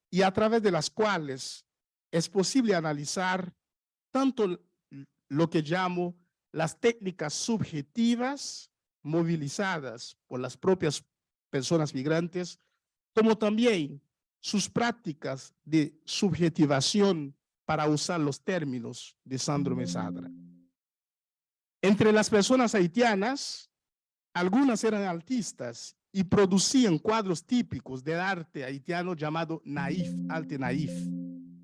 y a través de las cuales es posible analizar tanto lo que llamo las técnicas subjetivas movilizadas por las propias personas migrantes, como también sus prácticas de subjetivación, para usar los términos de Sandro Mesadra. Entre las personas haitianas, algunas eran artistas y producían cuadros típicos del arte haitiano llamado naif, arte naif,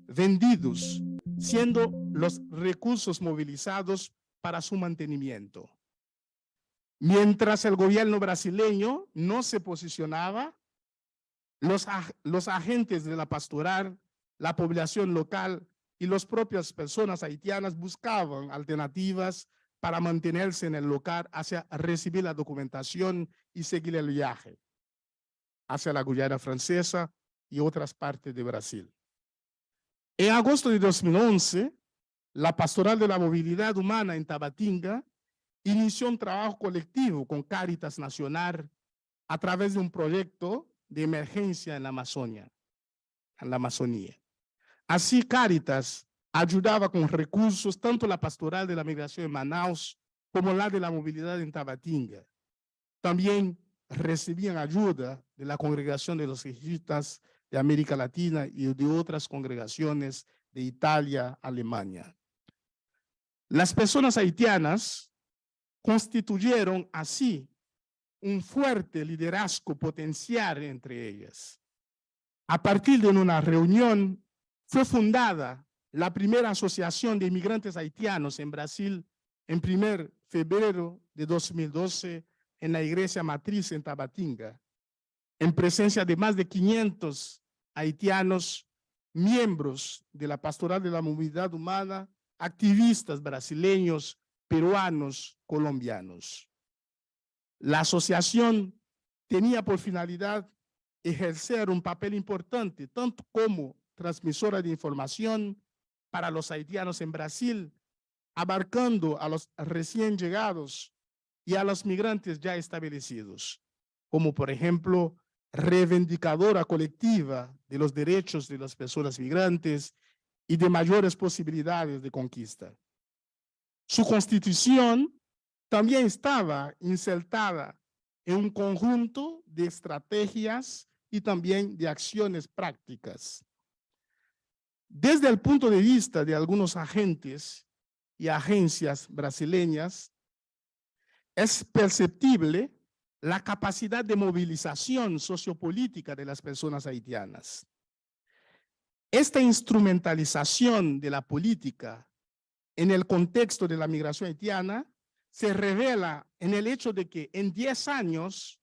vendidos, siendo los recursos movilizados para su mantenimiento. Mientras el gobierno brasileño no se posicionaba, los agentes de la pastoral, la población local y las propias personas haitianas buscaban alternativas para mantenerse en el lugar hacia recibir la documentación y seguir el viaje hacia la Guyana Francesa y otras partes de Brasil. En agosto de 2011, la Pastoral de la Movilidad Humana en Tabatinga inició un trabajo colectivo con Cáritas Nacional a través de un proyecto de emergencia en la Amazonía. Así, Cáritas ayudaba con recursos tanto la Pastoral de la Migración en Manaus como la de la Movilidad en Tabatinga. También recibían ayuda de la Congregación de los Jesuitas de América Latina y de otras congregaciones de Italia, Alemania. Las personas haitianas constituyeron así un fuerte liderazgo potencial entre ellas. A partir de una reunión fue fundada la primera asociación de inmigrantes haitianos en Brasil en 1 de febrero de 2012 en la Iglesia Matriz en Tabatinga, en presencia de más de 500 haitianos, miembros de la Pastoral de la Movilidad Humana, activistas brasileños, peruanos, colombianos. La asociación tenía por finalidad ejercer un papel importante, tanto como transmisora de información para los haitianos en Brasil, abarcando a los recién llegados y a los migrantes ya establecidos, como por ejemplo, reivindicadora colectiva de los derechos de las personas migrantes y de mayores posibilidades de conquista. Su constitución también estaba insertada en un conjunto de estrategias y también de acciones prácticas. Desde el punto de vista de algunos agentes y agencias brasileñas, es perceptible la capacidad de movilización sociopolítica de las personas haitianas. Esta instrumentalización de la política en el contexto de la migración haitiana se revela en el hecho de que en 10 años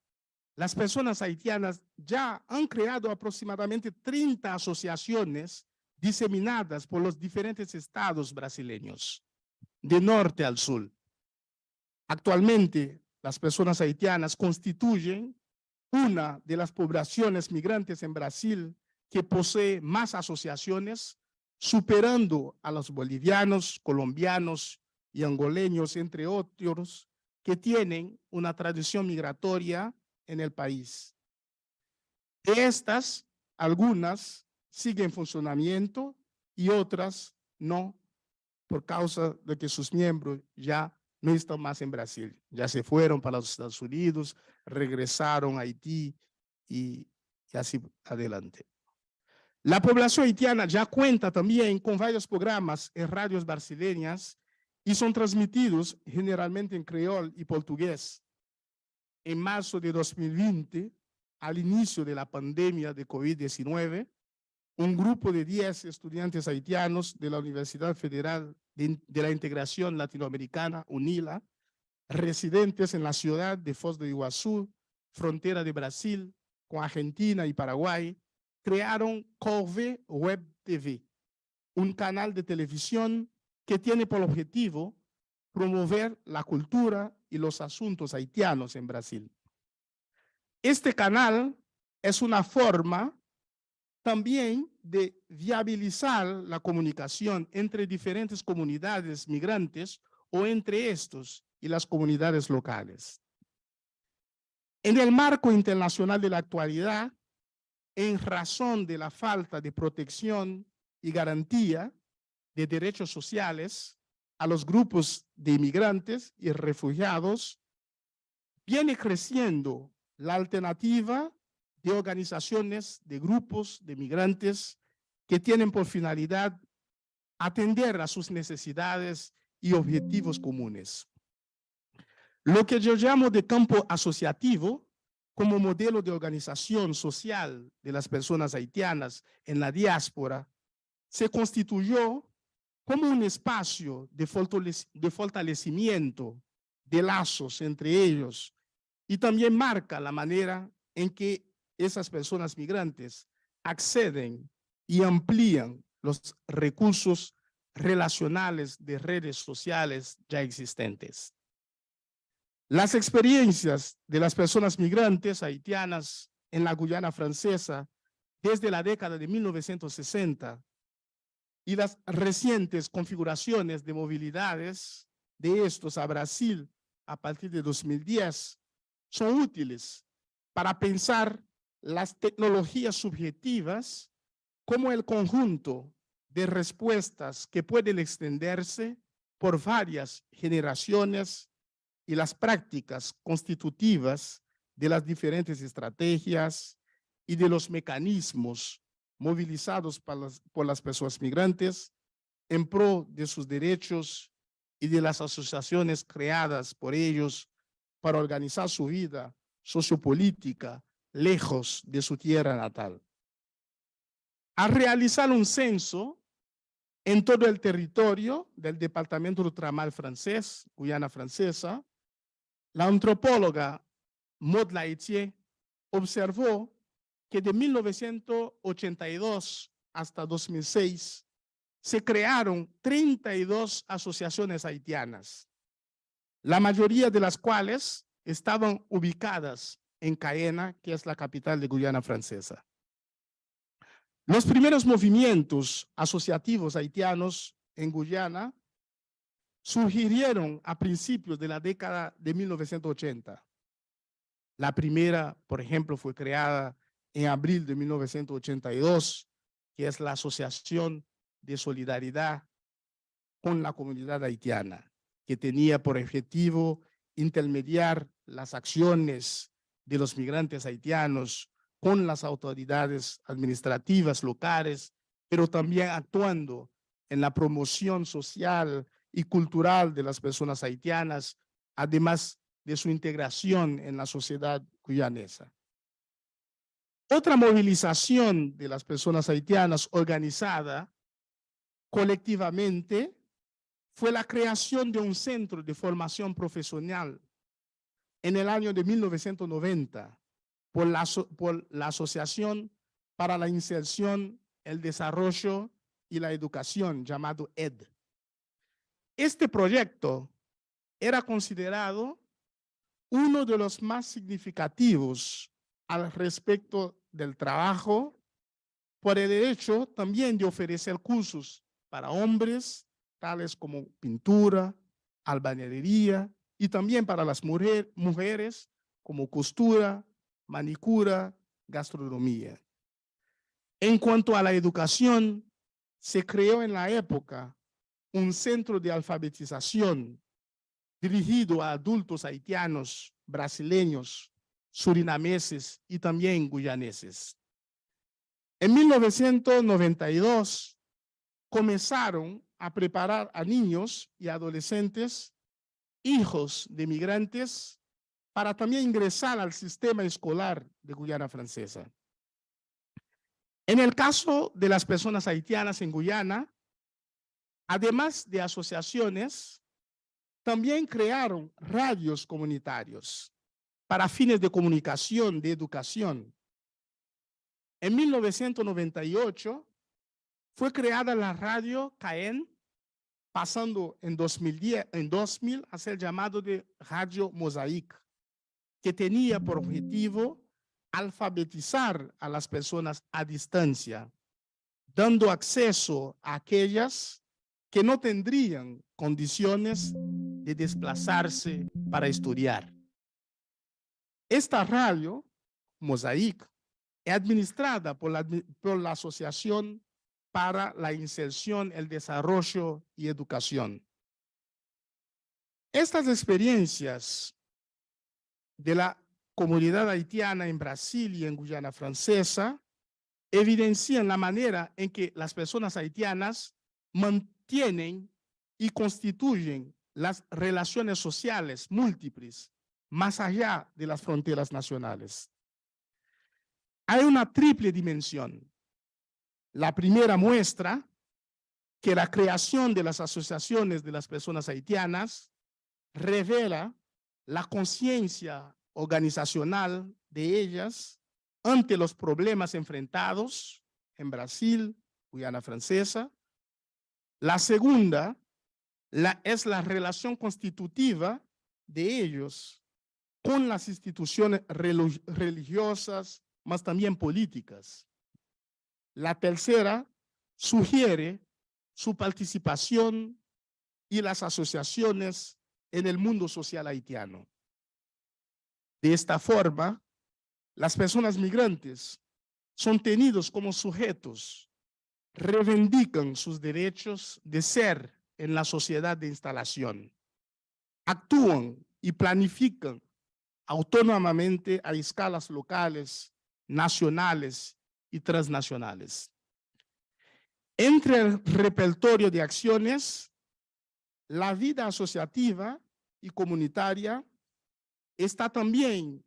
las personas haitianas ya han creado aproximadamente 30 asociaciones diseminadas por los diferentes estados brasileños, de norte al sur. Actualmente, las personas haitianas constituyen una de las poblaciones migrantes en Brasil que posee más asociaciones, superando a los bolivianos, colombianos y angoleños, entre otros, que tienen una tradición migratoria en el país. De estas, algunas siguen en funcionamiento y otras no, por causa de que sus miembros ya no están más en Brasil, ya se fueron para los Estados Unidos, regresaron a Haití y así adelante. La población haitiana ya cuenta también con varios programas en radios brasileñas y son transmitidos generalmente en creol y portugués. En marzo de 2020, al inicio de la pandemia de COVID-19, un grupo de 10 estudiantes haitianos de la Universidad Federal de la Integración Latinoamericana, UNILA, residentes en la ciudad de Foz de Iguazú, frontera de Brasil, con Argentina y Paraguay, crearon Corvé Web TV, un canal de televisión que tiene por objetivo promover la cultura y los asuntos haitianos en Brasil. Este canal es una forma también de viabilizar la comunicación entre diferentes comunidades migrantes o entre estos y las comunidades locales. En el marco internacional de la actualidad, en razón de la falta de protección y garantía de derechos sociales a los grupos de inmigrantes y refugiados, viene creciendo la alternativa de organizaciones de grupos de migrantes que tienen por finalidad atender a sus necesidades y objetivos comunes. Lo que yo llamo de campo asociativo como modelo de organización social de las personas haitianas en la diáspora se constituyó como un espacio de fortalecimiento de lazos entre ellos y también marca la manera en que esas personas migrantes acceden y amplían los recursos relacionales de redes sociales ya existentes. Las experiencias de las personas migrantes haitianas en la Guyana Francesa desde la década de 1960 y las recientes configuraciones de movilidades de estos a Brasil a partir de 2010 son útiles para pensar las tecnologías subjetivas como el conjunto de respuestas que pueden extenderse por varias generaciones y las prácticas constitutivas de las diferentes estrategias y de los mecanismos movilizados por las personas migrantes en pro de sus derechos y de las asociaciones creadas por ellos para organizar su vida sociopolítica lejos de su tierra natal. Al realizar un censo en todo el territorio del departamento de ultramar francés, Guyana Francesa, la antropóloga Maud Laetier observó que de 1982 hasta 2006 se crearon 32 asociaciones haitianas, la mayoría de las cuales estaban ubicadas en Cayena, que es la capital de Guyana Francesa. Los primeros movimientos asociativos haitianos en Guyana surgieron a principios de la década de 1980. La primera, por ejemplo, fue creada en abril de 1982, que es la Asociación de Solidaridad con la Comunidad Haitiana, que tenía por objetivo intermediar las acciones de los migrantes haitianos con las autoridades administrativas locales, pero también actuando en la promoción social y cultural de las personas haitianas, además de su integración en la sociedad guyanesa. Otra movilización de las personas haitianas organizada colectivamente fue la creación de un centro de formación profesional en el año de 1990 por la Asociación para la Inserción, el Desarrollo y la Educación, llamado ED. Este proyecto era considerado uno de los más significativos al respecto del trabajo por el derecho también de ofrecer cursos para hombres, tales como pintura, albañilería, y también para las mujeres, como costura, manicura, gastronomía. En cuanto a la educación, se creó en la época un centro de alfabetización dirigido a adultos haitianos, brasileños, surinameses y también guyaneses. En 1992 comenzaron a preparar a niños y adolescentes, hijos de migrantes, para también ingresar al sistema escolar de Guyana Francesa. En el caso de las personas haitianas en Guyana, además de asociaciones, también crearon radios comunitarios para fines de comunicación, de educación. En 1998 fue creada la radio CAEN, pasando en 2000 a ser llamado de Radio Mosaic, que tenía por objetivo alfabetizar a las personas a distancia, dando acceso a aquellas que no tendrían condiciones de desplazarse para estudiar. Esta radio, Mosaic, es administrada por la Asociación para la Inserción, el Desarrollo y Educación. Estas experiencias de la comunidad haitiana en Brasil y en Guyana Francesa evidencian la manera en que las personas haitianas mantienen y constituyen las relaciones sociales múltiples más allá de las fronteras nacionales. Hay una triple dimensión. La primera muestra que la creación de las asociaciones de las personas haitianas revela la conciencia organizacional de ellas ante los problemas enfrentados en Brasil, Guyana Francesa. La segunda es la relación constitutiva de ellos con las instituciones religiosas, más también políticas. La tercera sugiere su participación y las asociaciones en el mundo social haitiano. De esta forma, las personas migrantes son tenidos como sujetos, reivindican sus derechos de ser en la sociedad de instalación, actúan y planifican autónomamente a escalas locales, nacionales y transnacionales. Entre el repertorio de acciones, la vida asociativa y comunitaria está también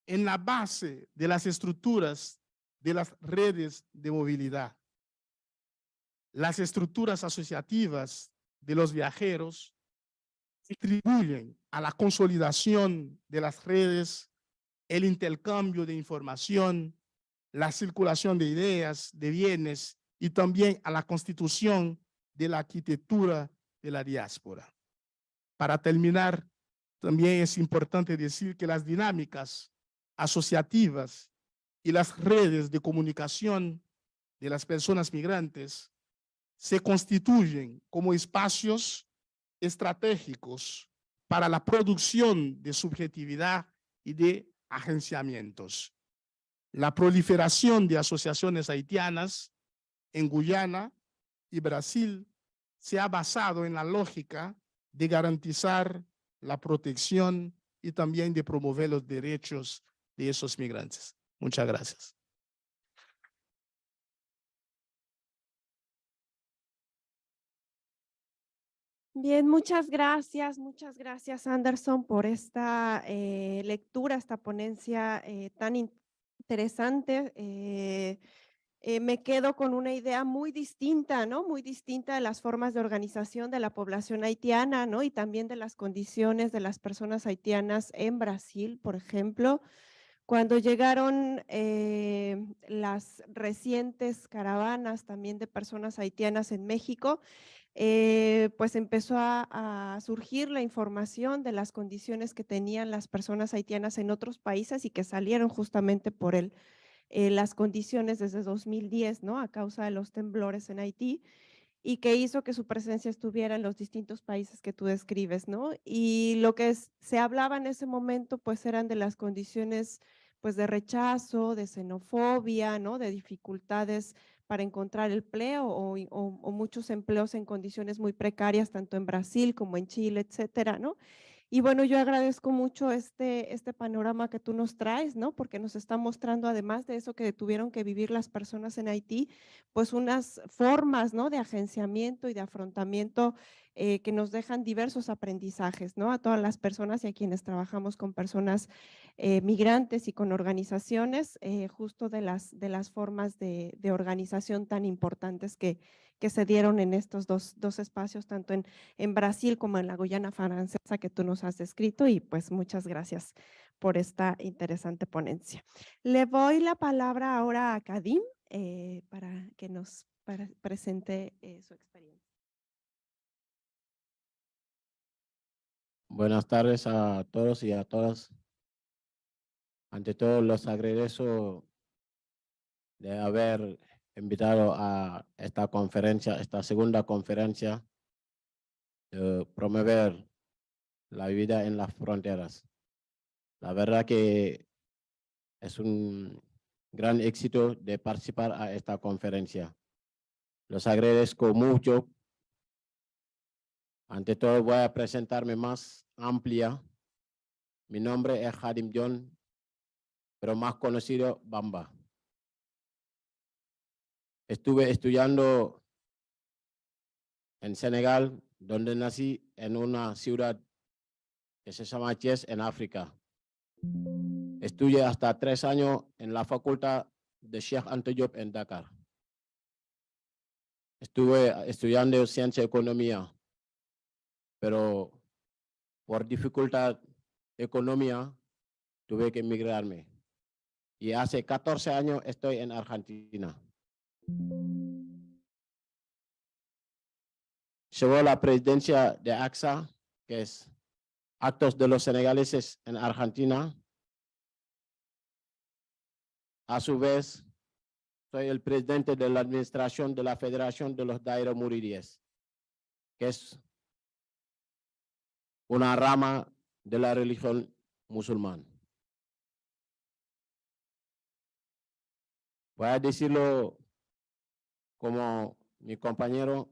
en la base de las estructuras de las redes de movilidad. Las estructuras asociativas de los viajeros contribuyen a la consolidación de las redes, el intercambio de información, la circulación de ideas, de bienes y también a la constitución de la arquitectura de la diáspora. Para terminar, también es importante decir que las dinámicas asociativas y las redes de comunicación de las personas migrantes se constituyen como espacios estratégicos para la producción de subjetividad y de agenciamientos. La proliferación de asociaciones haitianas en Guyana y Brasil se ha basado en la lógica de garantizar la protección y también de promover los derechos de esos migrantes. Muchas gracias. Bien, muchas gracias Anderson por esta lectura, esta ponencia tan interesante. Me quedo con una idea muy distinta, ¿no? Muy distinta de las formas de organización de la población haitiana, ¿no? Y también de las condiciones de las personas haitianas en Brasil, por ejemplo. Cuando llegaron las recientes caravanas también de personas haitianas en México, pues empezó a surgir la información de las condiciones que tenían las personas haitianas en otros países y que salieron justamente por las condiciones desde 2010, ¿no? A causa de los temblores en Haití y que hizo que su presencia estuviera en los distintos países que tú describes, ¿no? Y lo que se hablaba en ese momento, pues eran de las condiciones, pues de rechazo, de xenofobia, ¿no? De dificultades para encontrar empleo o muchos empleos en condiciones muy precarias, tanto en Brasil como en Chile, etcétera, ¿no? Y bueno, yo agradezco mucho este panorama que tú nos traes, ¿no? Porque nos está mostrando, además de eso que tuvieron que vivir las personas en Haití, pues unas formas, ¿no? De agenciamiento y de afrontamiento que nos dejan diversos aprendizajes, ¿no? A todas las personas y a quienes trabajamos con personas migrantes y con organizaciones, justo de las formas de organización tan importantes que se dieron en estos dos espacios, tanto en Brasil como en la Guyana francesa que tú nos has descrito, y pues muchas gracias por esta interesante ponencia. Le doy la palabra ahora a Kadim para que nos presente su experiencia. Buenas tardes a todos y a todas. Ante todo, los agradezco de haber invitado a esta conferencia, esta segunda conferencia, de promover la vida en las fronteras. La verdad que es un gran éxito de participar a esta conferencia. Los agradezco mucho. Ante todo, voy a presentarme más amplia. Mi nombre es Hadim John, pero más conocido Bamba. Estuve estudiando en Senegal, donde nací en una ciudad que se llama Thiès, en África. Estudié hasta 3 años en la facultad de Cheikh Anta Diop en Dakar. Estuve estudiando ciencia y economía, pero por dificultad económica tuve que emigrarme. Y hace 14 años estoy en Argentina. Llevo la presidencia de AXA, que es Actos de los Senegaleses en Argentina. A su vez, soy el presidente de la administración de la Federación de los Daira Muridíes, que es una rama de la religión musulmana. Voy a decirlo como mi compañero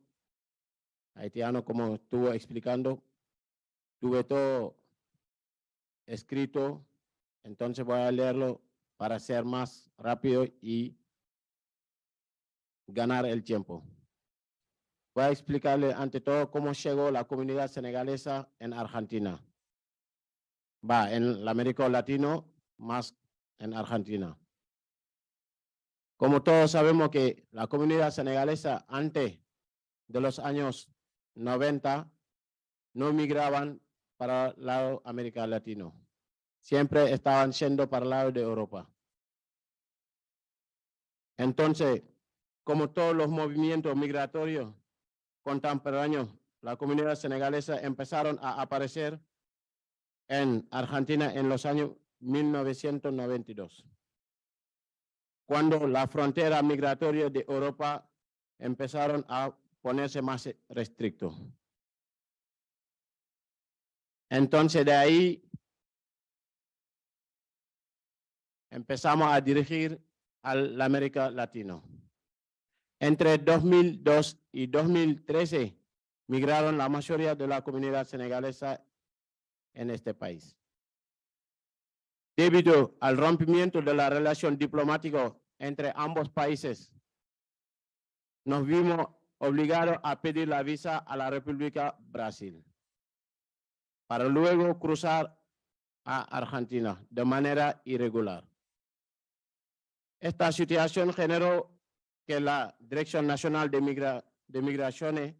haitiano, como estuvo explicando, tuve todo escrito, entonces voy a leerlo para ser más rápido y ganar el tiempo. Voy a explicarle ante todo cómo llegó la comunidad senegalesa en Argentina. En la América Latina, más en Argentina. Como todos sabemos que la comunidad senegalesa antes de los años 90 no migraban para el lado América Latino. Siempre estaban yendo para el lado de Europa. Entonces, como todos los movimientos migratorios contemporáneos, la comunidad senegalesa empezaron a aparecer en Argentina en los años 1992, cuando la frontera migratoria de Europa empezaron a ponerse más restrictos. Entonces, de ahí empezamos a dirigir a la América Latina. Entre 2002 y 2013 migraron la mayoría de la comunidad senegalesa en este país. Debido al rompimiento de la relación diplomática entre ambos países, nos vimos obligados a pedir la visa a la República Brasil, para luego cruzar a Argentina de manera irregular. Esta situación generó que la Dirección Nacional de Migraciones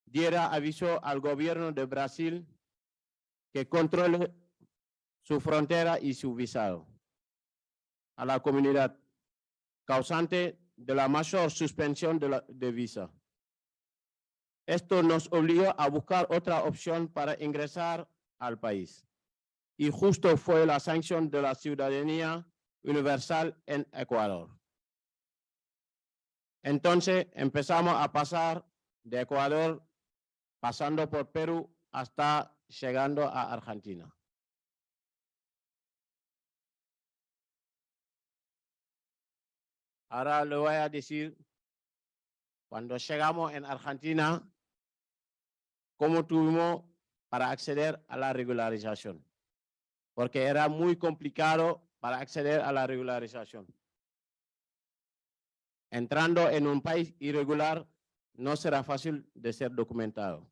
diera aviso al gobierno de Brasil que controle su frontera y su visado a la comunidad, causante de la mayor suspensión de visa. Esto nos obligó a buscar otra opción para ingresar al país. Y justo fue la sanción de la ciudadanía universal en Ecuador. Entonces empezamos a pasar de Ecuador, pasando por Perú, hasta llegando a Argentina. Ahora le voy a decir, cuando llegamos en Argentina, cómo tuvimos para acceder a la regularización, porque era muy complicado para acceder a la regularización. Entrando en un país irregular, no será fácil de ser documentado.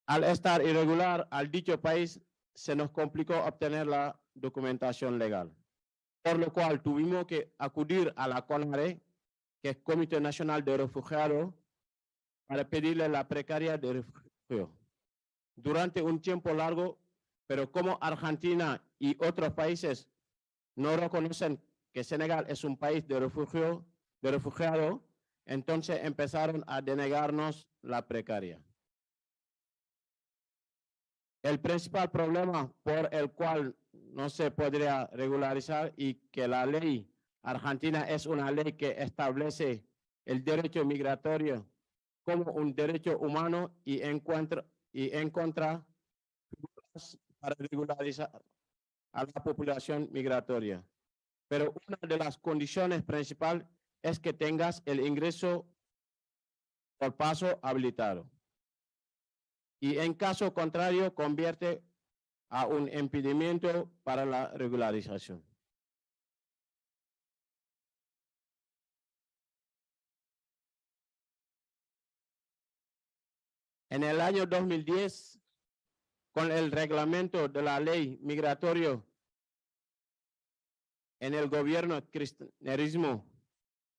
Al estar irregular al dicho país, se nos complicó obtener la documentación legal, por lo cual tuvimos que acudir a la CONARE, que es Comité Nacional de Refugiados, para pedirle la precaria de refugio durante un tiempo largo, pero como Argentina y otros países no reconocen que Senegal es un país de refugiados, entonces empezaron a denegarnos la precaria. El principal problema por el cual no se podría regularizar y que la ley argentina es una ley que establece el derecho migratorio como un derecho humano y en contra para regularizar a la población migratoria. Pero una de las condiciones principales es que tengas el ingreso por paso habilitado. Y en caso contrario, convierte a un impedimento para la regularización. En el año 2010, con el reglamento de la ley migratoria en el gobierno kirchnerismo,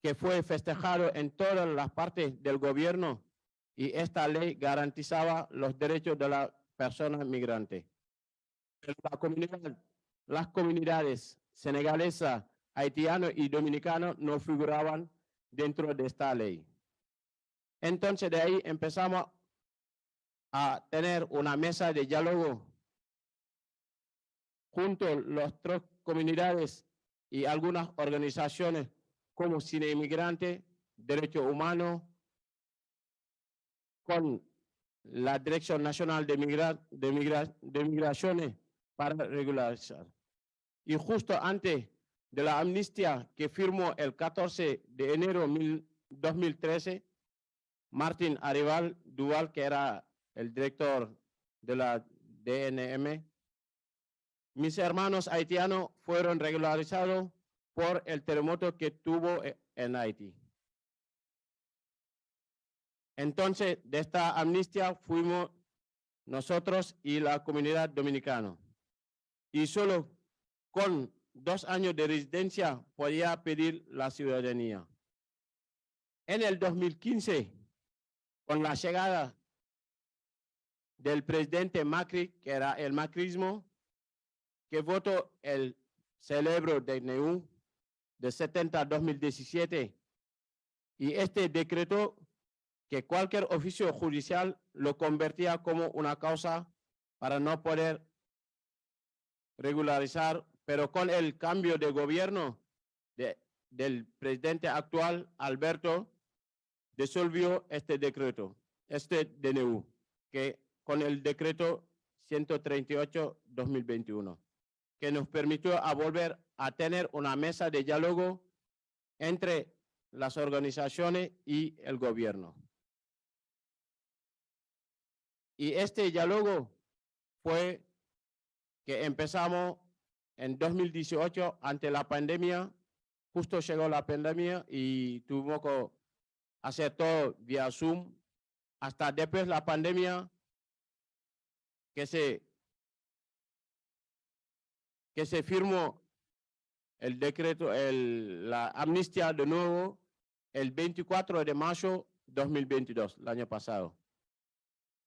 que fue festejado en todas las partes del gobierno, y esta ley garantizaba los derechos de las personas migrantes. Pero las comunidades senegalesa, haitiano y dominicano no figuraban dentro de esta ley. Entonces de ahí empezamos a tener una mesa de diálogo junto a las tres comunidades y algunas organizaciones como Cine Inmigrante, Derechos Humanos, con la Dirección Nacional de Migraciones para regularizar. Y justo antes de la amnistía que firmó el 14 de enero de 2013, Martín Aribal Duval, que era el director de la DNM, mis hermanos haitianos fueron regularizados por el terremoto que tuvo en Haití. Entonces, de esta amnistía fuimos nosotros y la comunidad dominicana. Y solo con 2 años de residencia podía pedir la ciudadanía. En el 2015, con la llegada del presidente Macri, que era el macrismo, que votó el celebro de DNU de 70 a 2017, y este decretó que cualquier oficio judicial lo convertía como una causa para no poder regularizar, pero con el cambio de gobierno del presidente actual, Alberto, disolvió este decreto, este DNU, que con el decreto 138-2021, que nos permitió a volver a tener una mesa de diálogo entre las organizaciones y el gobierno. Y este diálogo fue que empezamos en 2018 ante la pandemia. Justo llegó la pandemia y tuvimos que hacer todo vía Zoom, hasta después de la pandemia que se firmó el decreto, la amnistía de nuevo el 24 de mayo 2022, el año pasado.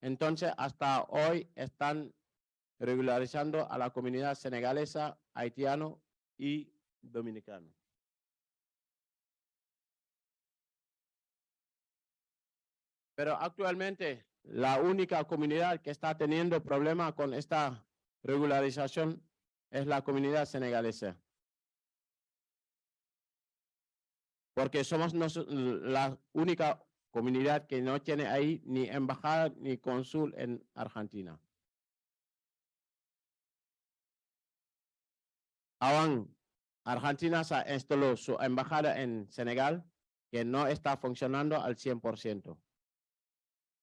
Entonces, hasta hoy están regularizando a la comunidad senegalesa, haitiano y dominicano. Pero actualmente la única comunidad que está teniendo problemas con esta regularización es la comunidad senegalesa. Porque somos la única comunidad que no tiene ahí ni embajada ni cónsul en Argentina. Aún Argentina se instaló su embajada en Senegal, que no está funcionando al 100%.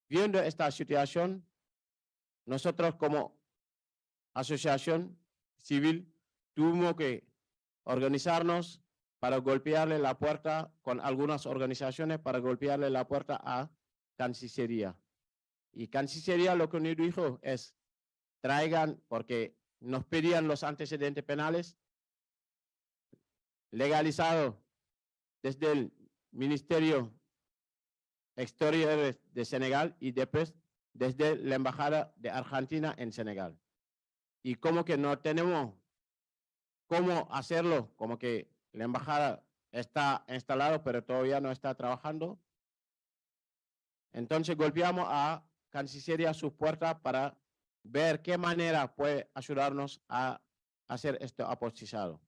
Viendo esta situación, nosotros como asociación civil tuvimos que organizarnos para golpearle la puerta con algunas organizaciones, para golpearle la puerta a Cancillería. Y Cancillería lo que nos dijo es, traigan, porque nos pedían los antecedentes penales legalizados desde el Ministerio Exterior de Senegal y después desde la Embajada de Argentina en Senegal. Y como que no tenemos cómo hacerlo, como que la embajada está instalada, pero todavía no está trabajando. Entonces golpeamos a Cancillería sus puertas para ver qué manera puede ayudarnos a hacer esto apostillado.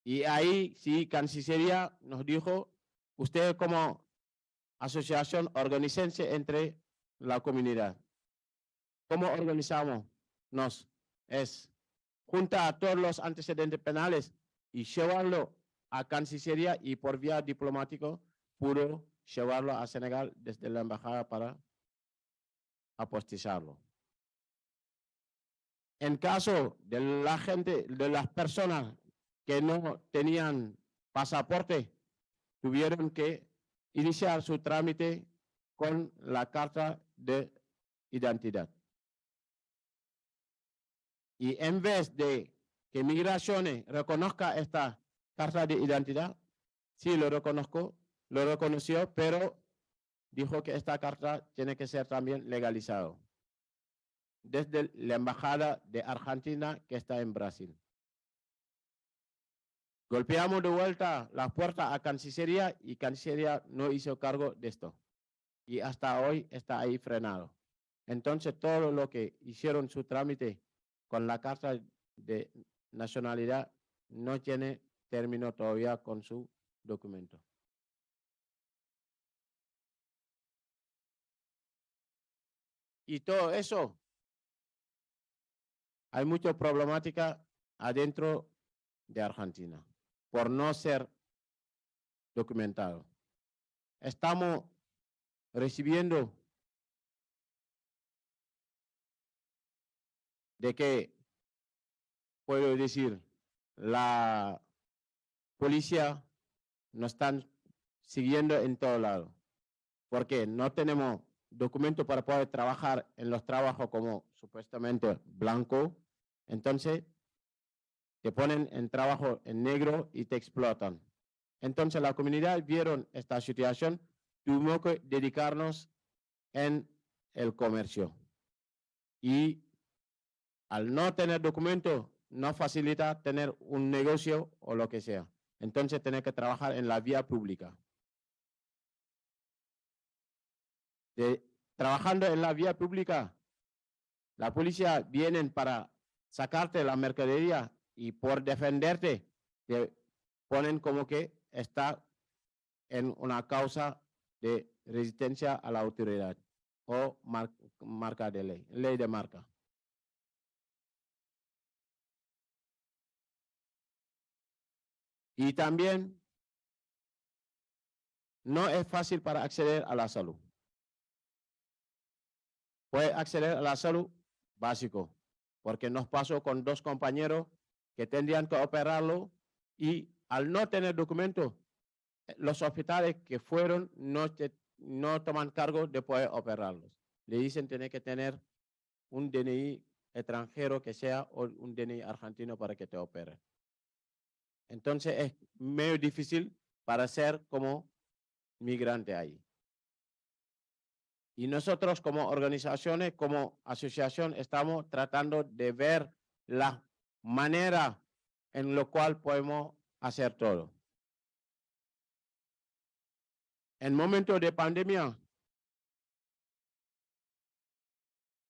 Y ahí sí, Cancillería nos dijo, ustedes como asociación, organícense entre la comunidad. ¿Cómo organizamos? Es juntar a todos los antecedentes penales y llevarlo a Cancillería y por vía diplomático pudo llevarlo a Senegal desde la embajada para apostizarlo. En caso de la gente, de las personas que no tenían pasaporte, tuvieron que iniciar su trámite con la carta de identidad. Y en vez de que Migraciones reconozca esta carta de identidad, sí lo reconoció, pero dijo que esta carta tiene que ser también legalizada desde la Embajada de Argentina que está en Brasil. Golpeamos de vuelta la puerta a Cancillería y Cancillería no hizo cargo de esto. Y hasta hoy está ahí frenado. Entonces, todo lo que hicieron su trámite con la carta de nacionalidad no tiene término todavía con su documento. Y todo eso, hay mucha problemática adentro de Argentina por no ser documentado. Estamos recibiendo de que, puedo decir, la policía nos están siguiendo en todo lado, porque no tenemos documentos para poder trabajar en los trabajos como supuestamente blanco, entonces te ponen en trabajo en negro y te explotan. Entonces la comunidad vieron esta situación, tuvimos que dedicarnos en el comercio. Y al no tener documento, no facilita tener un negocio o lo que sea. Entonces tener que trabajar en la vía pública. Trabajando en la vía pública, la policía viene para sacarte la mercadería y por defenderte te ponen como que está en una causa de resistencia a la autoridad o marca de ley de marca. Y también no es fácil para acceder a la salud. Puede acceder a la salud básico, porque nos pasó con 2 compañeros que tendrían que operarlo y al no tener documento los hospitales que fueron no toman cargo de poder operarlos. Le dicen tiene que tener un DNI extranjero que sea o un DNI argentino para que te opere. Entonces es medio difícil para ser como migrante ahí. Y nosotros como organizaciones, como asociación, estamos tratando de ver la manera en la cual podemos hacer todo. En momentos de pandemia,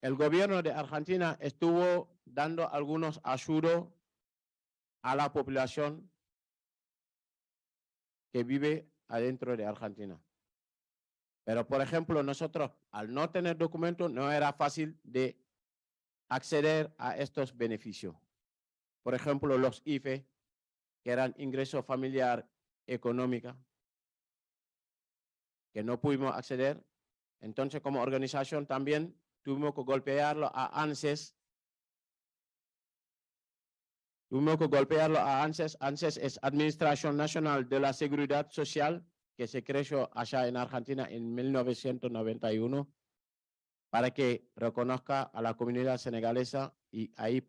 el gobierno de Argentina estuvo dando algunos ayudos a la población que vive adentro de Argentina. Pero, por ejemplo, nosotros, al no tener documentos, no era fácil de acceder a estos beneficios. Por ejemplo, los IFE, que eran ingreso familiar económica, que no pudimos acceder. Entonces, como organización también tuvimos que golpearlo a ANSES. ANSES es Administración Nacional de la Seguridad Social, que se creó allá en Argentina en 1991, para que reconozca a la comunidad senegalesa y ahí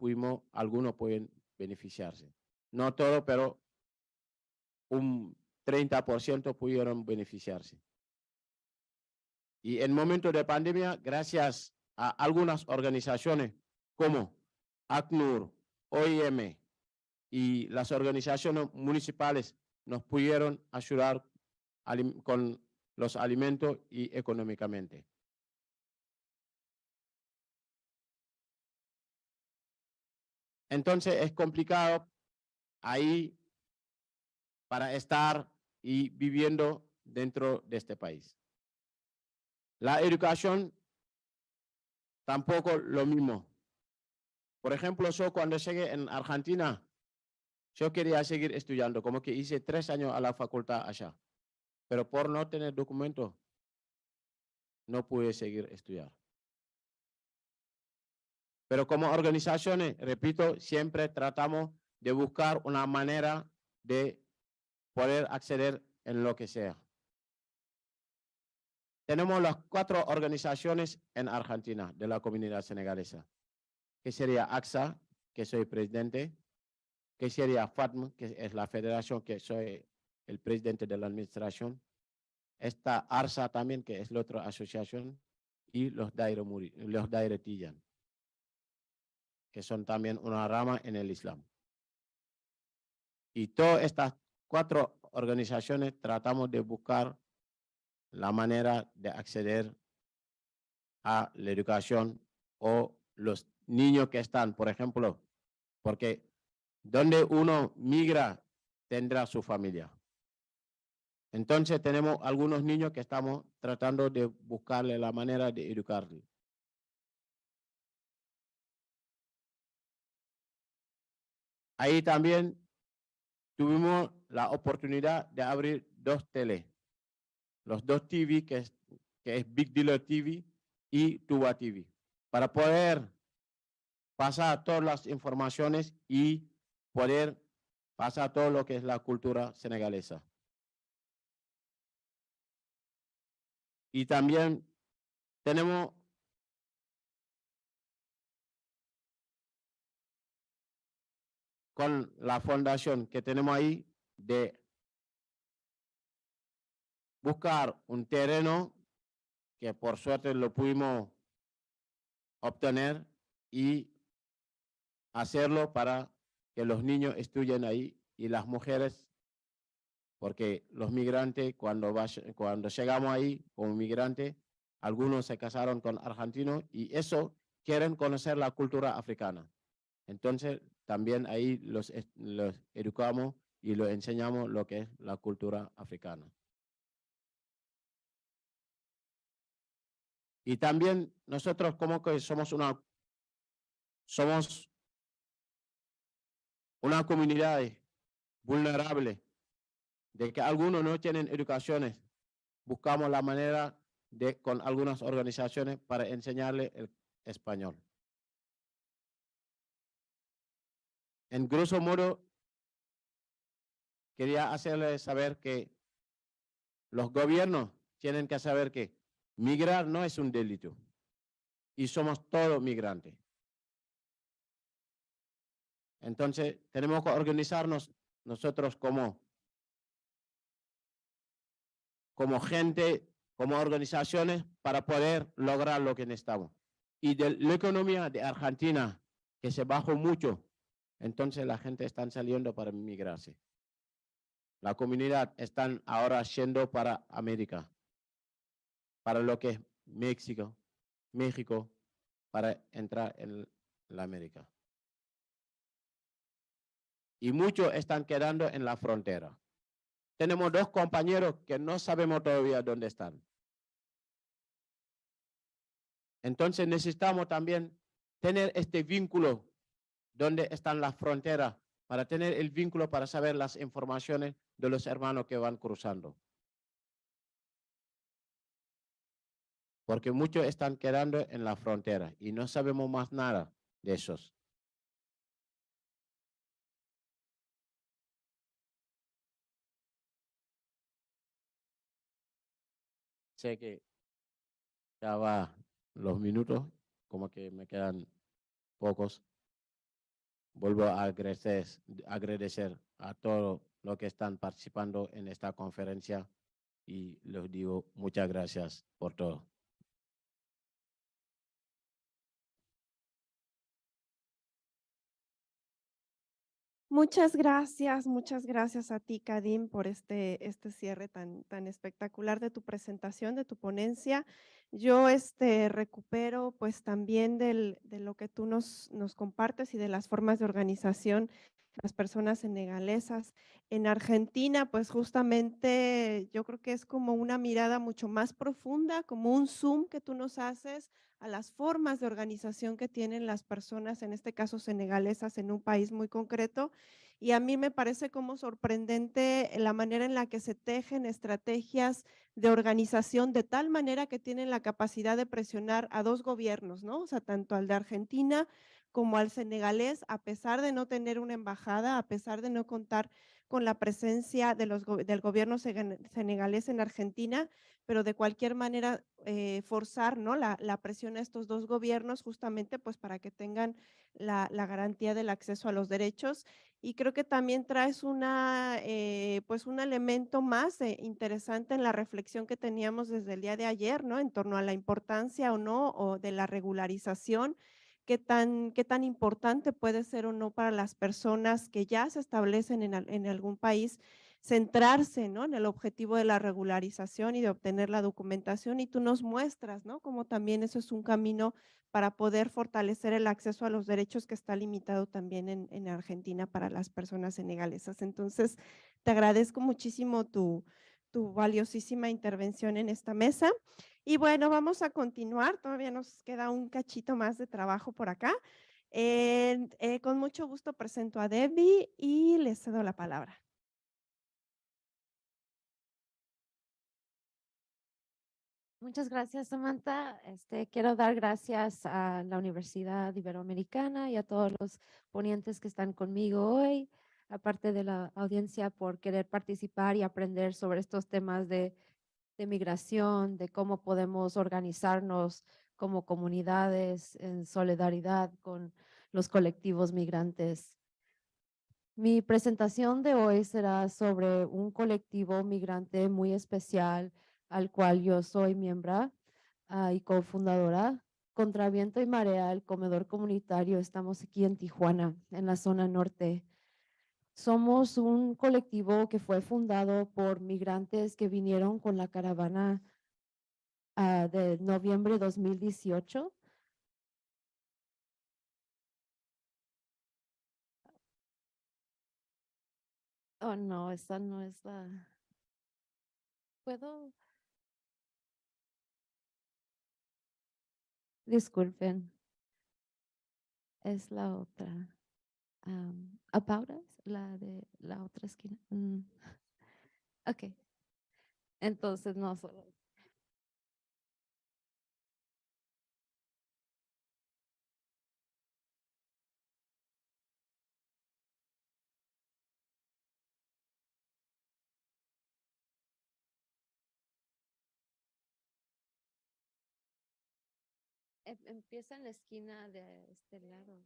algunos pueden beneficiarse. No todo, pero un 30% pudieron beneficiarse. Y en momentos de pandemia, gracias a algunas organizaciones como ACNUR, OIM y las organizaciones municipales nos pudieron ayudar con los alimentos y económicamente. Entonces es complicado ahí para estar y viviendo dentro de este país. La educación tampoco lo mismo. Por ejemplo, yo cuando llegué en Argentina, yo quería seguir estudiando, como que hice 3 años a la facultad allá, pero por no tener documentos, no pude seguir estudiar. Pero como organizaciones, repito, siempre tratamos de buscar una manera de poder acceder en lo que sea. Tenemos las 4 organizaciones en Argentina de la comunidad senegalesa, que sería AXA, que soy presidente, que sería FATM, que es la federación, que soy el presidente de la administración. Está ARSA también, que es la otra asociación, y los Daire Tijan, que son también una rama en el Islam. Y todas estas 4 organizaciones tratamos de buscar la manera de acceder a la educación o los niños que están, por ejemplo, porque donde uno migra tendrá su familia. Entonces tenemos algunos niños que estamos tratando de buscarle la manera de educarlos. Ahí también tuvimos la oportunidad de abrir 2 teles, los 2 TV, que es Big Dealer TV y Tuba TV, para poder pasar todas las informaciones y poder pasar todo lo que es la cultura senegalesa. Y también tenemos con la fundación que tenemos ahí de buscar un terreno que por suerte lo pudimos obtener y hacerlo para que los niños estudien ahí y las mujeres, porque los migrantes cuando llegamos ahí como migrantes, algunos se casaron con argentinos y eso quieren conocer la cultura africana. Entonces también ahí los educamos y los enseñamos lo que es la cultura africana. Y también nosotros como que somos una comunidad vulnerable, de que algunos no tienen educaciones. Buscamos la manera con algunas organizaciones para enseñarle el español. En grosso modo, quería hacerles saber que los gobiernos tienen que saber que migrar no es un delito y somos todos migrantes. Entonces, tenemos que organizarnos nosotros como gente, como organizaciones, para poder lograr lo que necesitamos. Y de la economía de Argentina, que se bajó mucho, entonces la gente está saliendo para migrarse. La comunidad está ahora yendo para América, para lo que es México, para entrar en la América. Y muchos están quedando en la frontera. Tenemos 2 compañeros que no sabemos todavía dónde están. Entonces necesitamos también tener este vínculo donde están las fronteras, para tener el vínculo para saber las informaciones de los hermanos que van cruzando. Porque muchos están quedando en la frontera y no sabemos más nada de esos. Sé que ya va los minutos, como que me quedan pocos. Vuelvo a agradecer a todos los que están participando en esta conferencia y les digo muchas gracias por todo. Muchas gracias a ti, Kadim, por este cierre tan espectacular de tu presentación, de tu ponencia. Yo recupero pues también de lo que tú nos compartes y de las formas de organización de las personas senegalesas. En Argentina, pues justamente yo creo que es como una mirada mucho más profunda, como un zoom que tú nos haces a las formas de organización que tienen las personas, en este caso senegalesas, en un país muy concreto. Y a mí me parece como sorprendente la manera en la que se tejen estrategias de organización de tal manera que tienen la capacidad de presionar a 2 gobiernos, ¿no? O sea, tanto al de Argentina como al senegalés, a pesar de no tener una embajada, a pesar de no contar con la presencia de del gobierno senegalés en Argentina, pero de cualquier manera forzar, ¿no?, la presión a estos 2 gobiernos justamente pues para que tengan la garantía del acceso a los derechos. Y creo que también traes pues un elemento más interesante en la reflexión que teníamos desde el día de ayer, ¿no?, en torno a la importancia o no o de la regularización, qué tan importante puede ser o no para las personas que ya se establecen en algún país centrarse, ¿no?, en el objetivo de la regularización y de obtener la documentación. Y tú nos muestras, ¿no?, cómo también eso es un camino para poder fortalecer el acceso a los derechos que está limitado también en Argentina para las personas senegalesas. Entonces, te agradezco muchísimo tu valiosísima intervención en esta mesa. Y bueno, vamos a continuar, todavía nos queda un cachito más de trabajo por acá. Con mucho gusto presento a Debbie y le cedo la palabra. Muchas gracias, Samantha. Quiero dar gracias a la Universidad Iberoamericana y a todos los ponentes que están conmigo hoy, aparte de la audiencia, por querer participar y aprender sobre estos temas de migración, de cómo podemos organizarnos como comunidades en solidaridad con los colectivos migrantes. Mi presentación de hoy será sobre un colectivo migrante muy especial al cual yo soy miembro y cofundadora. Contra Viento y Marea, el comedor comunitario, estamos aquí en Tijuana, en la zona norte. Somos un colectivo que fue fundado por migrantes que vinieron con la caravana de noviembre de 2018. Oh, no, esa no es la… ¿Puedo? Disculpen. Es la otra. About Us, la de la otra esquina. Ok. Entonces, no solo. Empieza en la esquina de este lado.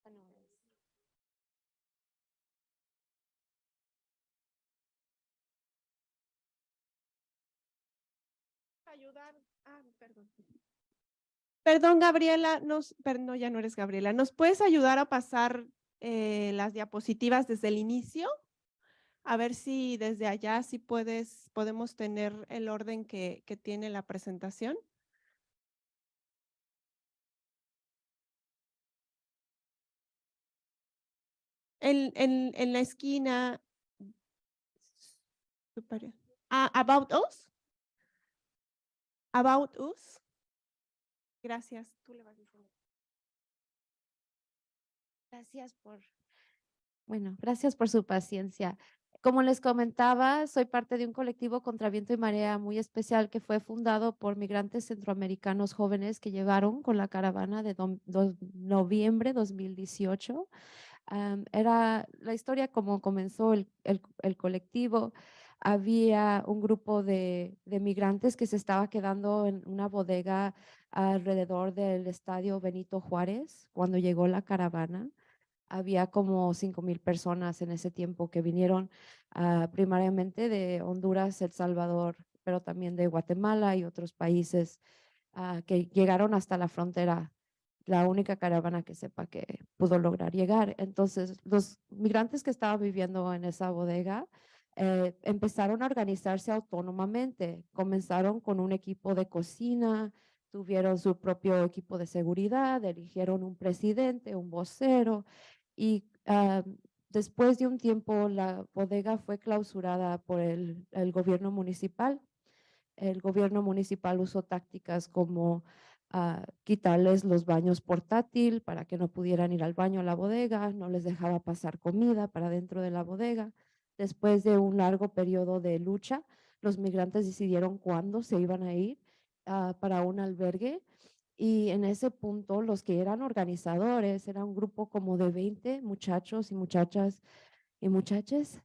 Ah, no es. Ayudar. Ah, perdón. Perdón, Gabriela, no, ya no eres Gabriela. ¿Nos puedes ayudar a pasar las diapositivas desde el inicio? A ver si desde allá sí podemos tener el orden que tiene la presentación. En la esquina superior. Ah, About Us. About Us. Gracias. Tú le vas diciendo. Gracias por su paciencia. Como les comentaba, soy parte de un colectivo contra viento y marea muy especial que fue fundado por migrantes centroamericanos jóvenes que llegaron con la caravana de noviembre 2018. Era la historia como comenzó el colectivo. Había un grupo de migrantes que se estaba quedando en una bodega alrededor del estadio Benito Juárez cuando llegó la caravana. Había como 5,000 personas en ese tiempo que vinieron primariamente de Honduras, El Salvador, pero también de Guatemala y otros países que llegaron hasta la frontera, la única caravana que sepa que pudo lograr llegar. Entonces, los migrantes que estaban viviendo en esa bodega empezaron a organizarse autónomamente. Comenzaron con un equipo de cocina, tuvieron su propio equipo de seguridad, eligieron un presidente, un vocero y después de un tiempo la bodega fue clausurada por el gobierno municipal. El gobierno municipal usó tácticas como quitarles los baños portátil para que no pudieran ir al baño a la bodega, no les dejaba pasar comida para dentro de la bodega. Después de un largo periodo de lucha, los migrantes decidieron cuándo se iban a ir para un albergue. Y en ese punto, los que eran organizadores, era un grupo como de 20 muchachos y muchachas y muchachas,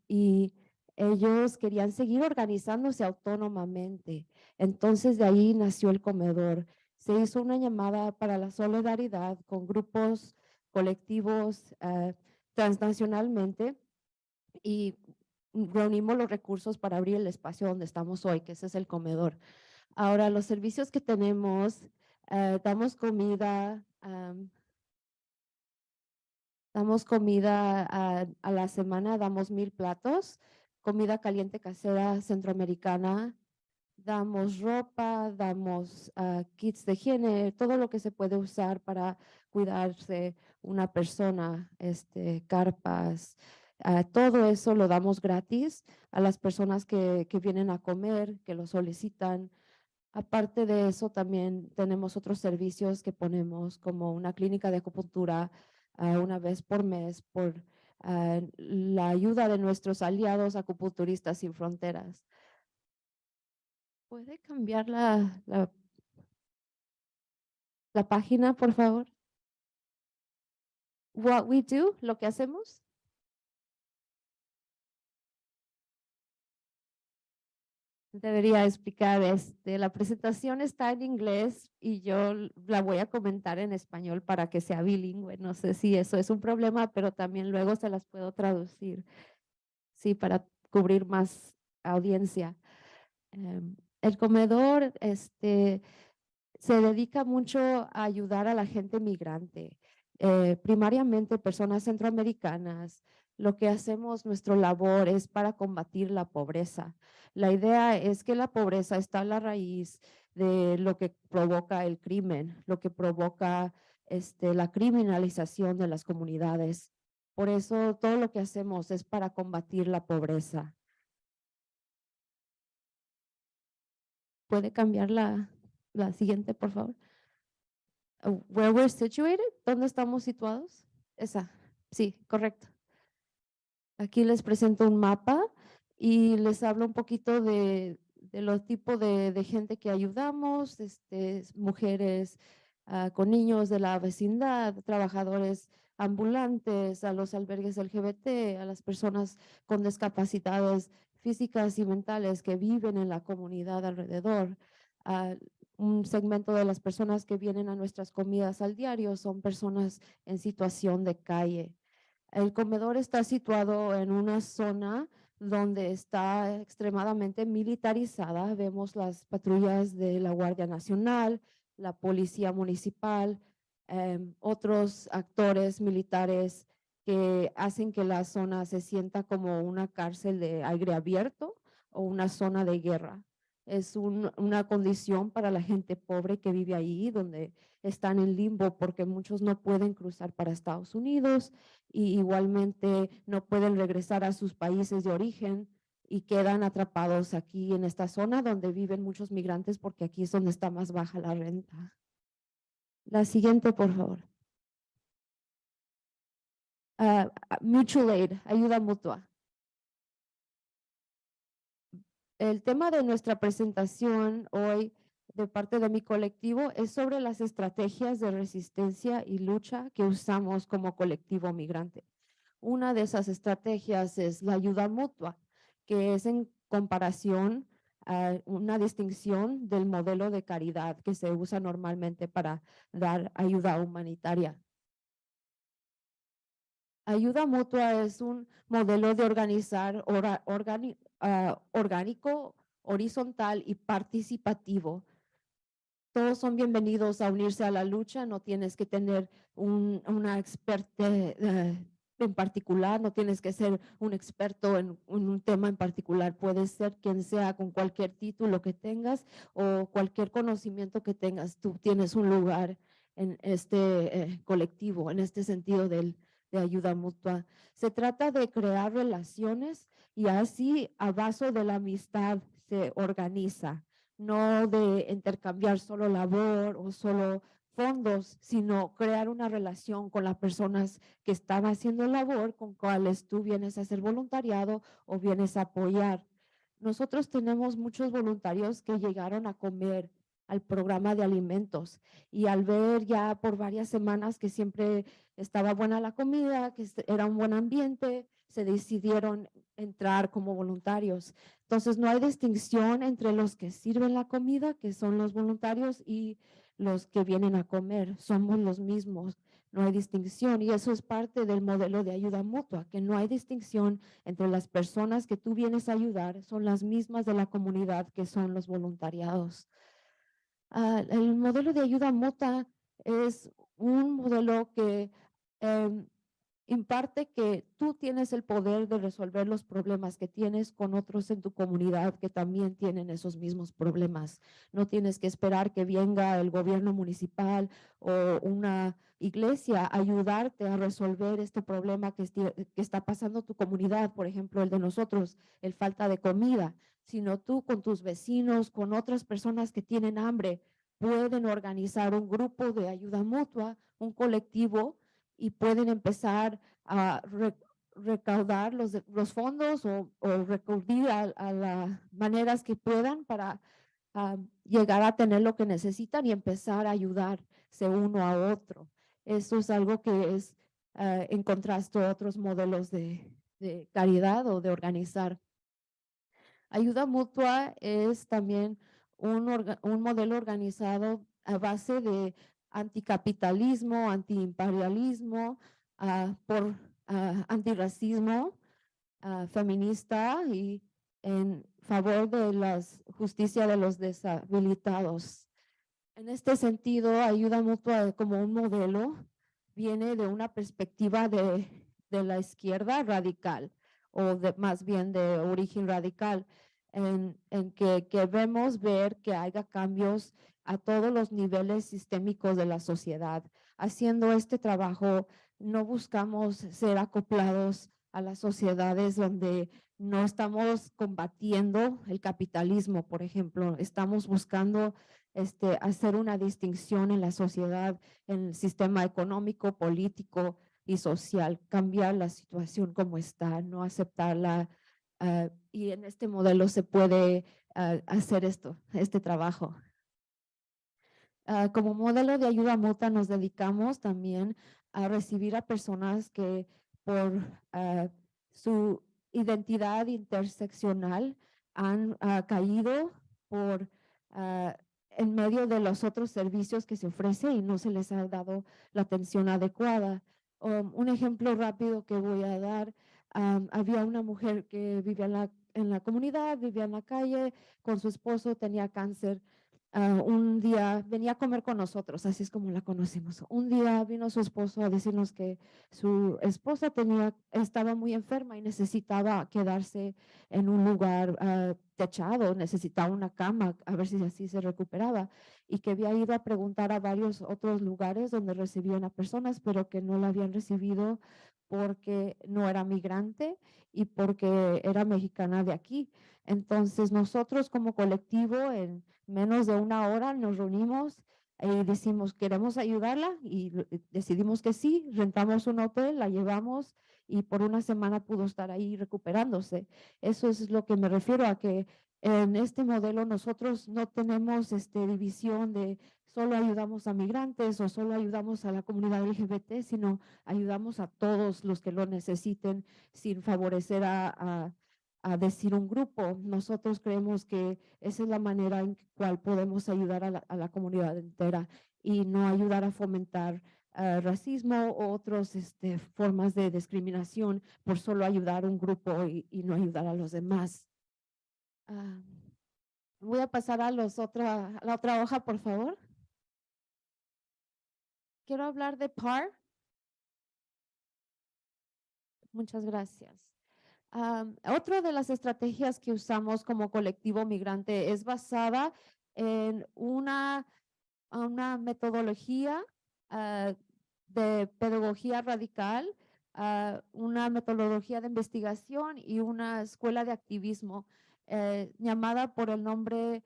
y ellos querían seguir organizándose autónomamente. Entonces, de ahí nació el comedor. Se hizo una llamada para la solidaridad con grupos colectivos transnacionalmente y reunimos los recursos para abrir el espacio donde estamos hoy, que ese es el comedor. Ahora, los servicios que tenemos, damos comida, a la semana, damos 1,000 platos, comida caliente casera centroamericana, damos ropa, damos kits de higiene, todo lo que se puede usar para cuidarse una persona, carpas, todo eso lo damos gratis a las personas que vienen a comer, que lo solicitan. Aparte de eso, también tenemos otros servicios que ponemos como una clínica de acupuntura una vez por mes por la ayuda de nuestros aliados acupunturistas sin fronteras. ¿Puede cambiar la página, por favor? What we do, lo que hacemos. Debería explicar, la presentación está en inglés y yo la voy a comentar en español para que sea bilingüe. No sé si eso es un problema, pero también luego se las puedo traducir, sí, para cubrir más audiencia. El comedor, se dedica mucho a ayudar a la gente migrante, primariamente personas centroamericanas. Lo que hacemos, nuestra labor es para combatir la pobreza. La idea es que la pobreza está a la raíz de lo que provoca el crimen, lo que provoca la criminalización de las comunidades. Por eso todo lo que hacemos es para combatir la pobreza. ¿Puede cambiar la siguiente, por favor? Where we're situated, ¿dónde estamos situados? Esa, sí, correcto. Aquí les presento un mapa y les hablo un poquito de los tipos de gente que ayudamos, mujeres con niños de la vecindad, trabajadores ambulantes, a los albergues LGBT, a las personas con discapacidades físicas y mentales que viven en la comunidad alrededor. Un segmento de las personas que vienen a nuestras comidas al diario son personas en situación de calle. El comedor está situado en una zona donde está extremadamente militarizada. Vemos las patrullas de la Guardia Nacional, la Policía Municipal, otros actores militares que hacen que la zona se sienta como una cárcel de aire abierto o una zona de guerra. Es una condición para la gente pobre que vive ahí, donde están en limbo porque muchos no pueden cruzar para Estados Unidos y igualmente no pueden regresar a sus países de origen y quedan atrapados aquí en esta zona donde viven muchos migrantes porque aquí es donde está más baja la renta. La siguiente, por favor. Mutual aid, ayuda mutua. El tema de nuestra presentación hoy de parte de mi colectivo es sobre las estrategias de resistencia y lucha que usamos como colectivo migrante. Una de esas estrategias es la ayuda mutua, que es en comparación a una distinción del modelo de caridad que se usa normalmente para dar ayuda humanitaria. Ayuda mutua es un modelo de organizar orgánico, horizontal y participativo. Todos son bienvenidos a unirse a la lucha, no tienes que tener una experta en particular, no tienes que ser un experto en un tema en particular, puedes ser quien sea con cualquier título que tengas o cualquier conocimiento que tengas, tú tienes un lugar en este colectivo, en este sentido de ayuda mutua. Se trata de crear relaciones y así a base de la amistad se organiza, no de intercambiar solo labor o solo fondos, sino crear una relación con las personas que están haciendo labor, con cuales tú vienes a hacer voluntariado o vienes a apoyar. Nosotros tenemos muchos voluntarios que llegaron a comer al programa de alimentos y al ver ya por varias semanas que siempre estaba buena la comida, que era un buen ambiente, se decidieron entrar como voluntarios. Entonces no hay distinción entre los que sirven la comida, que son los voluntarios, y los que vienen a comer. Somos los mismos, no hay distinción y eso es parte del modelo de ayuda mutua, que no hay distinción entre las personas que tú vienes a ayudar, son las mismas de la comunidad que son los voluntariados. El modelo de ayuda mutua es un modelo que imparte que tú tienes el poder de resolver los problemas que tienes con otros en tu comunidad que también tienen esos mismos problemas. No tienes que esperar que venga el gobierno municipal o una iglesia a ayudarte a resolver este problema que está pasando tu comunidad, por ejemplo, el de nosotros, el falta de comida, sino tú con tus vecinos, con otras personas que tienen hambre, pueden organizar un grupo de ayuda mutua, un colectivo, y pueden empezar a recaudar los fondos o recurrir a las maneras que puedan para llegar a tener lo que necesitan y empezar a ayudarse uno a otro. Eso es algo que es en contraste a otros modelos de caridad o de organizar. Ayuda mutua es también un modelo organizado a base de anticapitalismo, antiimperialismo, antirracismo, feminista y en favor de la justicia de los deshabilitados. En este sentido, ayuda mutua como un modelo viene de una perspectiva de la izquierda radical o más bien de origen radical, en que queremos ver que haya cambios a todos los niveles sistémicos de la sociedad. Haciendo este trabajo, no buscamos ser acoplados a las sociedades donde no estamos combatiendo el capitalismo, por ejemplo, estamos buscando hacer una distinción en la sociedad, en el sistema económico, político y social, cambiar la situación como está, no aceptarla. Y en este modelo se puede hacer este trabajo. Como modelo de ayuda mutua nos dedicamos también a recibir a personas que por su identidad interseccional han caído por en medio de los otros servicios que se ofrece y no se les ha dado la atención adecuada. Un ejemplo rápido que voy a dar, había una mujer que vivía en la comunidad, vivía en la calle con su esposo, tenía cáncer. Un día venía a comer con nosotros, así es como la conocimos. Un día vino su esposo a decirnos que su esposa estaba muy enferma y necesitaba quedarse en un lugar techado, necesitaba una cama, a ver si así se recuperaba, y que había ido a preguntar a varios otros lugares donde recibían a personas, pero que no la habían recibido porque no era migrante y porque era mexicana de aquí. Entonces nosotros como colectivo en menos de una hora nos reunimos y decimos, queremos ayudarla y decidimos que sí, rentamos un hotel, la llevamos y por una semana pudo estar ahí recuperándose. Eso es lo que me refiero a que en este modelo nosotros no tenemos división de solo ayudamos a migrantes o solo ayudamos a la comunidad LGBT, sino ayudamos a todos los que lo necesiten sin favorecer a decir un grupo. Nosotros creemos que esa es la manera en cual podemos ayudar a la comunidad entera y no ayudar a fomentar racismo o otras formas de discriminación por solo ayudar a un grupo y no ayudar a los demás. Voy a pasar a la otra hoja, por favor. Quiero hablar de PAR. Muchas gracias. Otra de las estrategias que usamos como colectivo migrante es basada en una metodología de pedagogía radical, una metodología de investigación y una escuela de activismo llamada por el nombre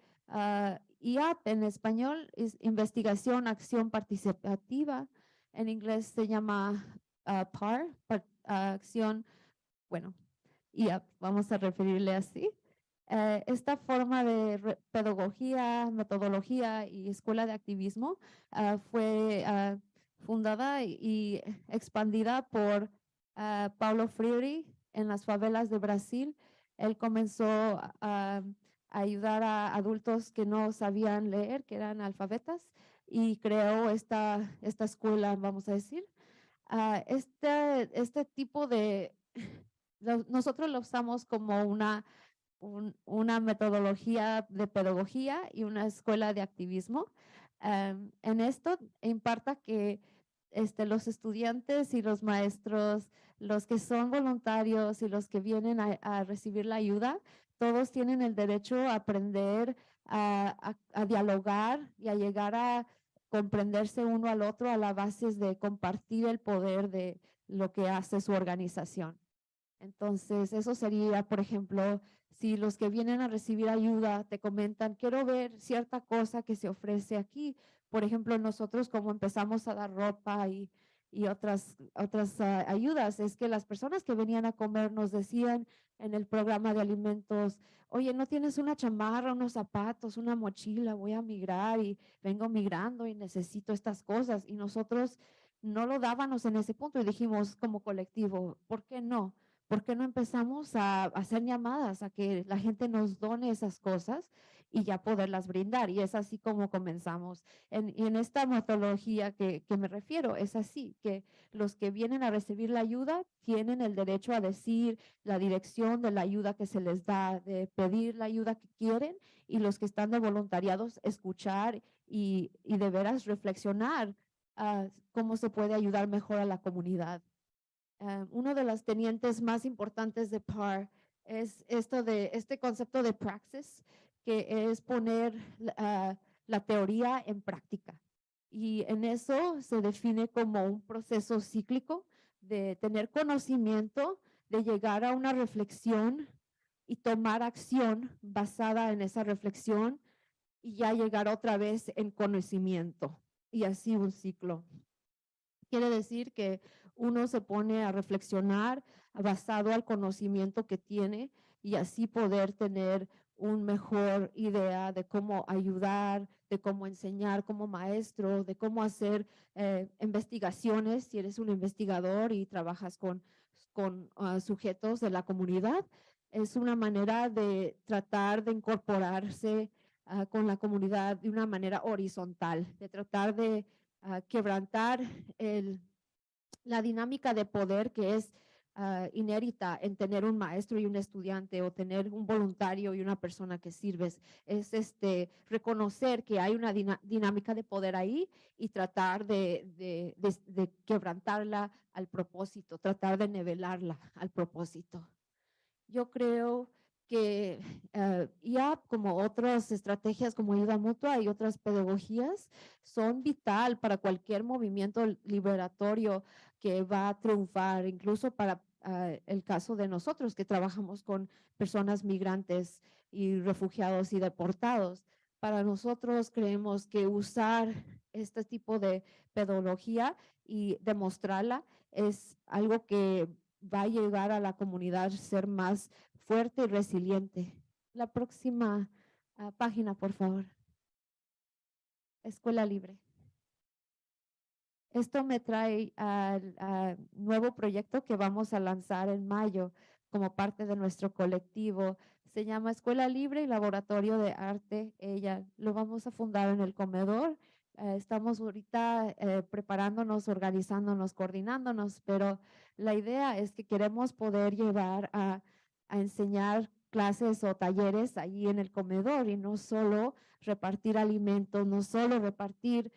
IAP en español, es Investigación, Acción Participativa. En inglés se llama PAR, Acción, bueno, IAP, vamos a referirle así. Esta forma de pedagogía, metodología y escuela de activismo fue fundada y expandida por Paulo Freire en las favelas de Brasil. Él comenzó a ayudar a adultos que no sabían leer, que eran alfabetas, y creó esta escuela, vamos a decir. Este tipo de, nosotros lo usamos como una metodología de pedagogía y una escuela de activismo. En esto importa que los estudiantes y los maestros, los que son voluntarios y los que vienen a recibir la ayuda, todos tienen el derecho a aprender, a dialogar y a llegar a comprenderse uno al otro a la base de compartir el poder de lo que hace su organización. Entonces, eso sería, por ejemplo, si los que vienen a recibir ayuda te comentan, quiero ver cierta cosa que se ofrece aquí. Por ejemplo, nosotros como empezamos a dar ropa y otras ayudas, es que las personas que venían a comer nos decían en el programa de alimentos, oye, ¿no tienes una chamarra, unos zapatos, una mochila? Voy a migrar y vengo migrando y necesito estas cosas. Y nosotros no lo dábamos en ese punto y dijimos como colectivo, ¿por qué no? ¿Por qué no empezamos a hacer llamadas a que la gente nos done esas cosas y ya poderlas brindar? Y es así como comenzamos. Y en esta metodología que me refiero, es así, que los que vienen a recibir la ayuda tienen el derecho a decir la dirección de la ayuda que se les da, de pedir la ayuda que quieren, y los que están de voluntariados escuchar y de veras reflexionar cómo se puede ayudar mejor a la comunidad. Uno de los tenientes más importantes de PAR es este concepto de praxis, que es poner la teoría en práctica. Y en eso se define como un proceso cíclico de tener conocimiento, de llegar a una reflexión y tomar acción basada en esa reflexión y ya llegar otra vez en conocimiento. Y así un ciclo. Quiere decir que uno se pone a reflexionar basado al conocimiento que tiene y así poder tener una mejor idea de cómo ayudar, de cómo enseñar como maestro, de cómo hacer investigaciones, si eres un investigador y trabajas con sujetos de la comunidad. Es una manera de tratar de incorporarse con la comunidad de una manera horizontal, de tratar de quebrantar la dinámica de poder que es inherita en tener un maestro y un estudiante o tener un voluntario y una persona que sirves. Es reconocer que hay una dinámica de poder ahí y tratar de quebrantarla al propósito, tratar de nivelarla al propósito. Yo creo que ya como otras estrategias como ayuda mutua y otras pedagogías son vital para cualquier movimiento liberatorio que va a triunfar, incluso para el caso de nosotros que trabajamos con personas migrantes y refugiados y deportados. Para nosotros creemos que usar este tipo de pedagogía y demostrarla es algo que va a llegar a la comunidad a ser más fuerte y resiliente. La próxima página, por favor. Escuela Libre. Esto me trae al nuevo proyecto que vamos a lanzar en mayo como parte de nuestro colectivo. Se llama Escuela Libre y Laboratorio de Arte. Lo vamos a fundar en el comedor. Estamos ahorita preparándonos, organizándonos, coordinándonos, pero la idea es que queremos poder llevar a enseñar clases o talleres allí en el comedor y no solo repartir alimentos, no solo repartir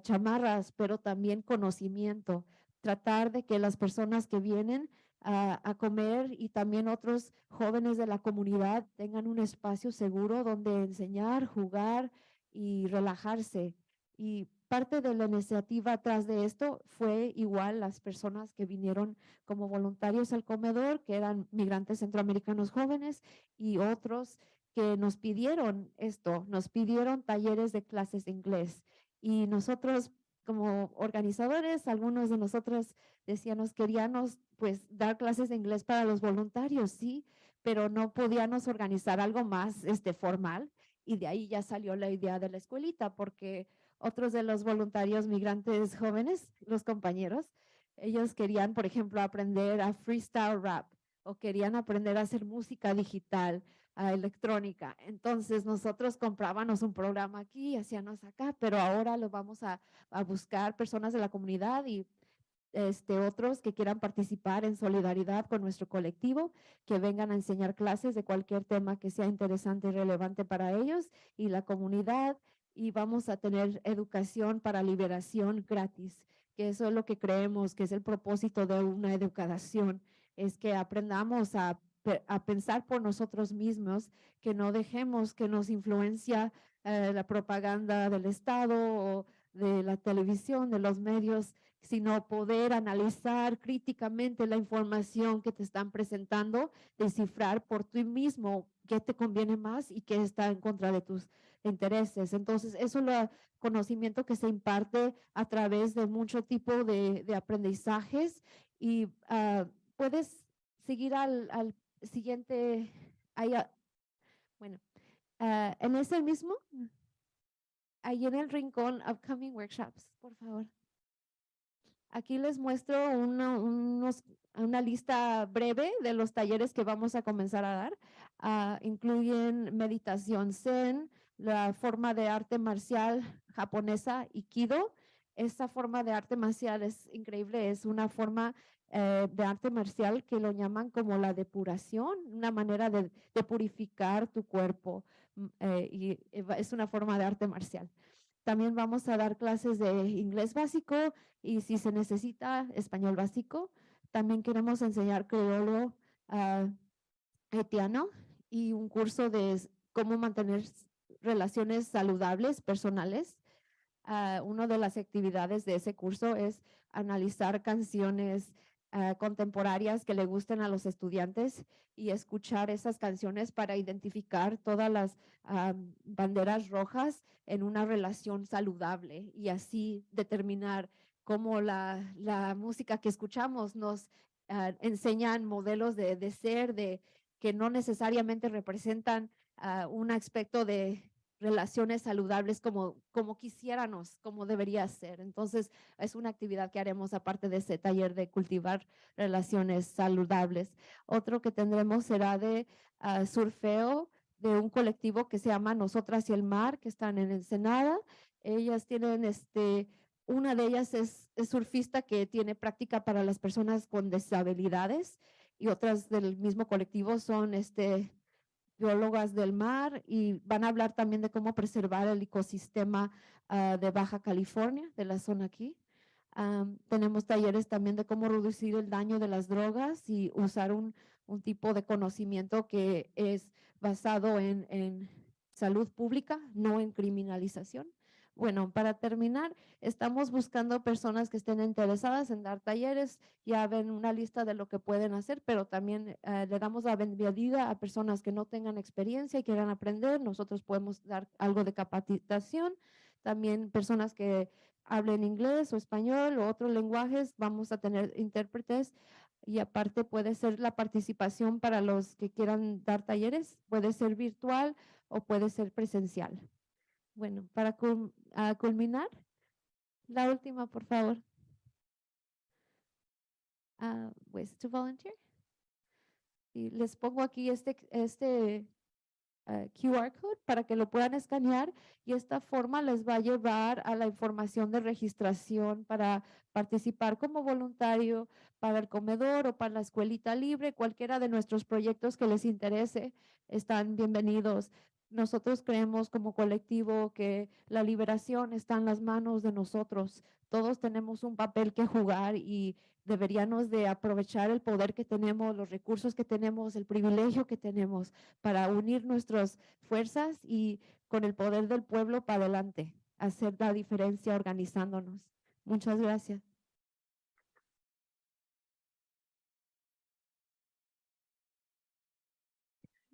chamarras, pero también conocimiento. Tratar de que las personas que vienen a comer y también otros jóvenes de la comunidad tengan un espacio seguro donde enseñar, jugar y relajarse. Y parte de la iniciativa atrás de esto fue igual las personas que vinieron como voluntarios al comedor, que eran migrantes centroamericanos jóvenes y otros que nos pidieron esto, nos pidieron talleres de clases de inglés. Y nosotros como organizadores, algunos de nosotros decíamos, queríamos pues dar clases de inglés para los voluntarios, sí, pero no podíamos organizar algo más formal. Y de ahí ya salió la idea de la escuelita, porque otros de los voluntarios migrantes jóvenes, los compañeros, ellos querían, por ejemplo, aprender a freestyle rap o querían aprender a hacer música digital, electrónica. Entonces nosotros comprábamos un programa aquí y hacíamos acá, pero ahora lo vamos a buscar personas de la comunidad y otros que quieran participar en solidaridad con nuestro colectivo, que vengan a enseñar clases de cualquier tema que sea interesante y relevante para ellos y la comunidad, y vamos a tener educación para liberación gratis, que eso es lo que creemos que es el propósito de una educación, es que aprendamos a pensar por nosotros mismos, que no dejemos que nos influencia la propaganda del Estado o de la televisión, de los medios, sino poder analizar críticamente la información que te están presentando, descifrar por ti mismo qué te conviene más y qué está en contra de tus intereses. Entonces, eso es el conocimiento que se imparte a través de mucho tipo de aprendizajes y puedes seguir al siguiente. Bueno, en ese mismo, ahí en el rincón, upcoming workshops, por favor. Aquí les muestro una lista breve de los talleres que vamos a comenzar a dar. Incluyen meditación zen, la forma de arte marcial japonesa Aikido. Esta forma de arte marcial es increíble, es una forma de arte marcial que lo llaman como la depuración, una manera de purificar tu cuerpo, y es una forma de arte marcial. También vamos a dar clases de inglés básico y si se necesita español básico. También queremos enseñar criollo haitiano y un curso de cómo mantener relaciones saludables personales. Una de las actividades de ese curso es analizar canciones contemporáneas que le gusten a los estudiantes y escuchar esas canciones para identificar todas las banderas rojas en una relación saludable y así determinar cómo la música que escuchamos nos enseñan modelos de ser, que no necesariamente representan un aspecto de relaciones saludables como quisiéramos, como debería ser. Entonces, es una actividad que haremos aparte de ese taller de cultivar relaciones saludables. Otro que tendremos será de surfeo de un colectivo que se llama Nosotras y el Mar, que están en Ensenada. Ellas tienen una de ellas es surfista que tiene práctica para las personas con disabilidades y otras del mismo colectivo son biólogas del mar y van a hablar también de cómo preservar el ecosistema de Baja California, de la zona aquí. Tenemos talleres también de cómo reducir el daño de las drogas y usar un tipo de conocimiento que es basado en salud pública, no en criminalización. Bueno, para terminar, estamos buscando personas que estén interesadas en dar talleres. Ya ven una lista de lo que pueden hacer, pero también le damos la bienvenida a personas que no tengan experiencia y quieran aprender. Nosotros podemos dar algo de capacitación. También personas que hablen inglés o español o otros lenguajes, vamos a tener intérpretes. Y aparte puede ser la participación para los que quieran dar talleres, puede ser virtual o puede ser presencial. Bueno, para culminar, la última, por favor. Ways to volunteer. Y les pongo aquí este QR code para que lo puedan escanear y esta forma les va a llevar a la información de registración para participar como voluntario para el comedor o para la escuelita libre, cualquiera de nuestros proyectos que les interese, están bienvenidos. Nosotros creemos como colectivo que la liberación está en las manos de nosotros. Todos tenemos un papel que jugar y deberíamos de aprovechar el poder que tenemos, los recursos que tenemos, el privilegio que tenemos para unir nuestras fuerzas y con el poder del pueblo para adelante, hacer la diferencia organizándonos. Muchas gracias.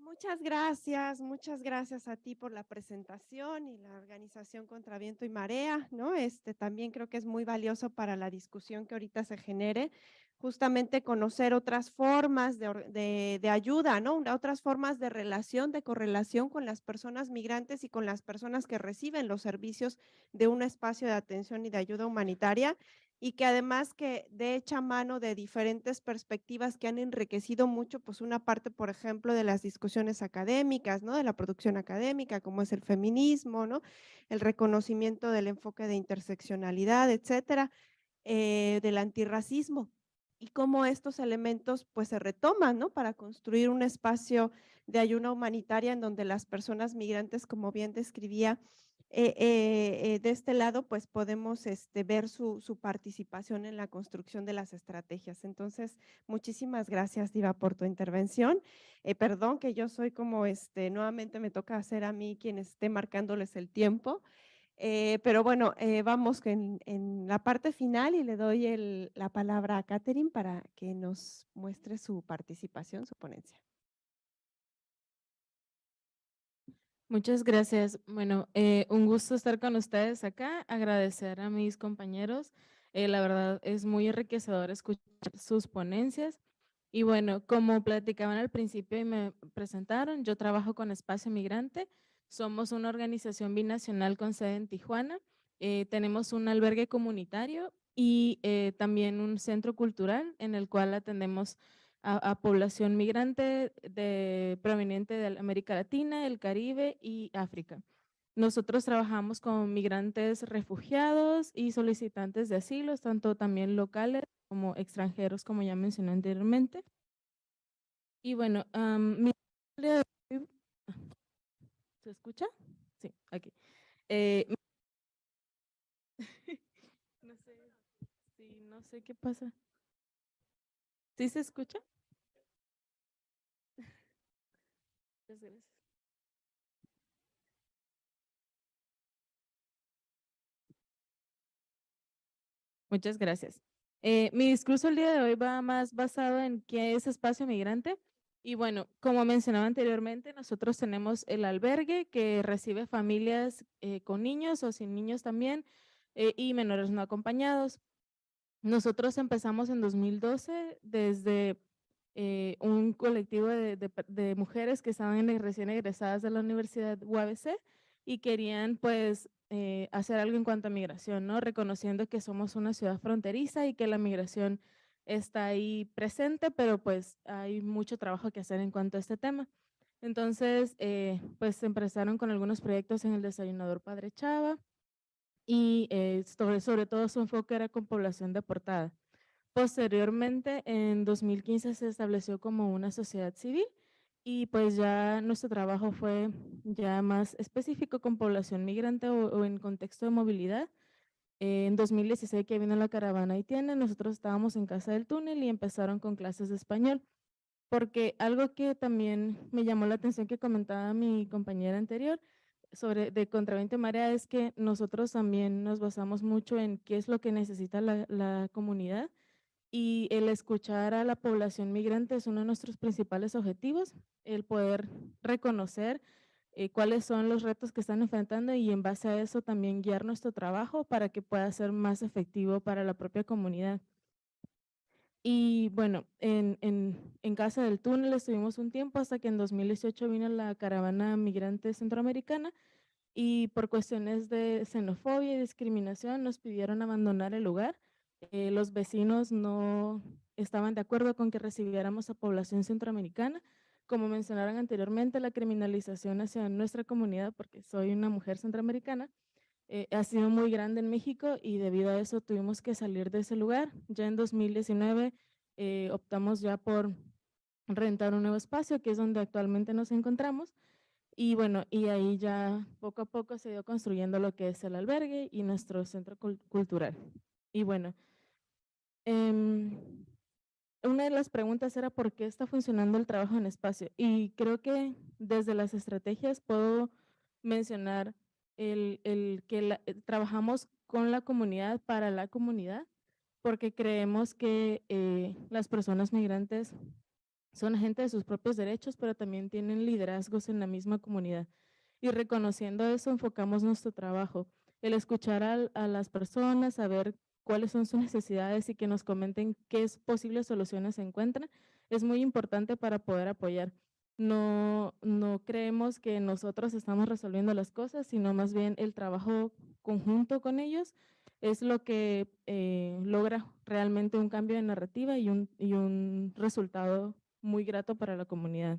Muchas gracias a ti por la presentación y la organización Contra Viento y Marea, ¿no? También creo que es muy valioso para la discusión que ahorita se genere, justamente conocer otras formas de ayuda, ¿no? Otras formas de relación, de correlación con las personas migrantes y con las personas que reciben los servicios de un espacio de atención y de ayuda humanitaria, y que además que de hecha mano de diferentes perspectivas que han enriquecido mucho, pues una parte, por ejemplo, de las discusiones académicas, ¿no? De la producción académica, como es el feminismo, ¿no? El reconocimiento del enfoque de interseccionalidad, etcétera, del antirracismo, y cómo estos elementos pues se retoman, ¿no? Para construir un espacio de ayuda humanitaria en donde las personas migrantes, como bien describía, de este lado, pues podemos ver su participación en la construcción de las estrategias. Entonces, muchísimas gracias, Diva, por tu intervención. Perdón que yo soy como, nuevamente me toca hacer a mí quien esté marcándoles el tiempo, pero bueno, vamos en la parte final y le doy la palabra a Catherine para que nos muestre su participación, su ponencia. Muchas gracias. Bueno, un gusto estar con ustedes acá, agradecer a mis compañeros. La verdad es muy enriquecedor escuchar sus ponencias. Y bueno, como platicaban al principio y me presentaron, yo trabajo con Espacio Migrante. Somos una organización binacional con sede en Tijuana. Tenemos un albergue comunitario y también un centro cultural en el cual atendemos a población migrante proveniente de América Latina, el Caribe y África. Nosotros trabajamos con migrantes refugiados y solicitantes de asilo, tanto también locales como extranjeros, como ya mencioné anteriormente. Y bueno, ¿se escucha? Sí, aquí. No sé qué pasa. ¿Sí se escucha? Muchas gracias. Muchas gracias. Mi discurso el día de hoy va más basado en qué es Espacio Migrante. Y bueno, como mencionaba anteriormente, nosotros tenemos el albergue que recibe familias con niños o sin niños también y menores no acompañados. Nosotros empezamos en 2012 desde un colectivo de mujeres que estaban recién egresadas de la Universidad UABC y querían pues hacer algo en cuanto a migración, ¿no? Reconociendo que somos una ciudad fronteriza y que la migración está ahí presente, pero pues hay mucho trabajo que hacer en cuanto a este tema. Entonces, pues empezaron con algunos proyectos en el Desayunador Padre Chava y sobre todo su enfoque era con población deportada. Posteriormente, en 2015 se estableció como una sociedad civil y pues ya nuestro trabajo fue ya más específico con población migrante o en contexto de movilidad. En 2016 que vino la caravana haitiana, nosotros estábamos en Casa del Túnel y empezaron con clases de español, porque algo que también me llamó la atención que comentaba mi compañera anterior sobre de Contraviento y Marea es que nosotros también nos basamos mucho en qué es lo que necesita la comunidad y el escuchar a la población migrante es uno de nuestros principales objetivos, el poder reconocer cuáles son los retos que están enfrentando y en base a eso también guiar nuestro trabajo para que pueda ser más efectivo para la propia comunidad. Y bueno, en Casa del Túnel estuvimos un tiempo hasta que en 2018 vino la caravana migrante centroamericana y por cuestiones de xenofobia y discriminación nos pidieron abandonar el lugar. Los vecinos no estaban de acuerdo con que recibiéramos a población centroamericana. Como mencionaron anteriormente, la criminalización hacia nuestra comunidad, porque soy una mujer centroamericana, ha sido muy grande en México y debido a eso tuvimos que salir de ese lugar. Ya en 2019 optamos ya por rentar un nuevo espacio, que es donde actualmente nos encontramos. Y bueno, y ahí ya poco a poco se dio construyendo lo que es el albergue y nuestro centro cultural. Y bueno, una de las preguntas era por qué está funcionando el trabajo en espacio. Y creo que desde las estrategias puedo mencionar el que trabajamos con la comunidad para la comunidad, porque creemos que las personas migrantes son agentes de sus propios derechos, pero también tienen liderazgos en la misma comunidad. Y reconociendo eso, enfocamos nuestro trabajo, el escuchar a las personas, saber cuáles son sus necesidades y que nos comenten qué posibles soluciones se encuentran, es muy importante para poder apoyar. No creemos que nosotros estamos resolviendo las cosas, sino más bien el trabajo conjunto con ellos es lo que logra realmente un cambio de narrativa y un resultado muy grato para la comunidad.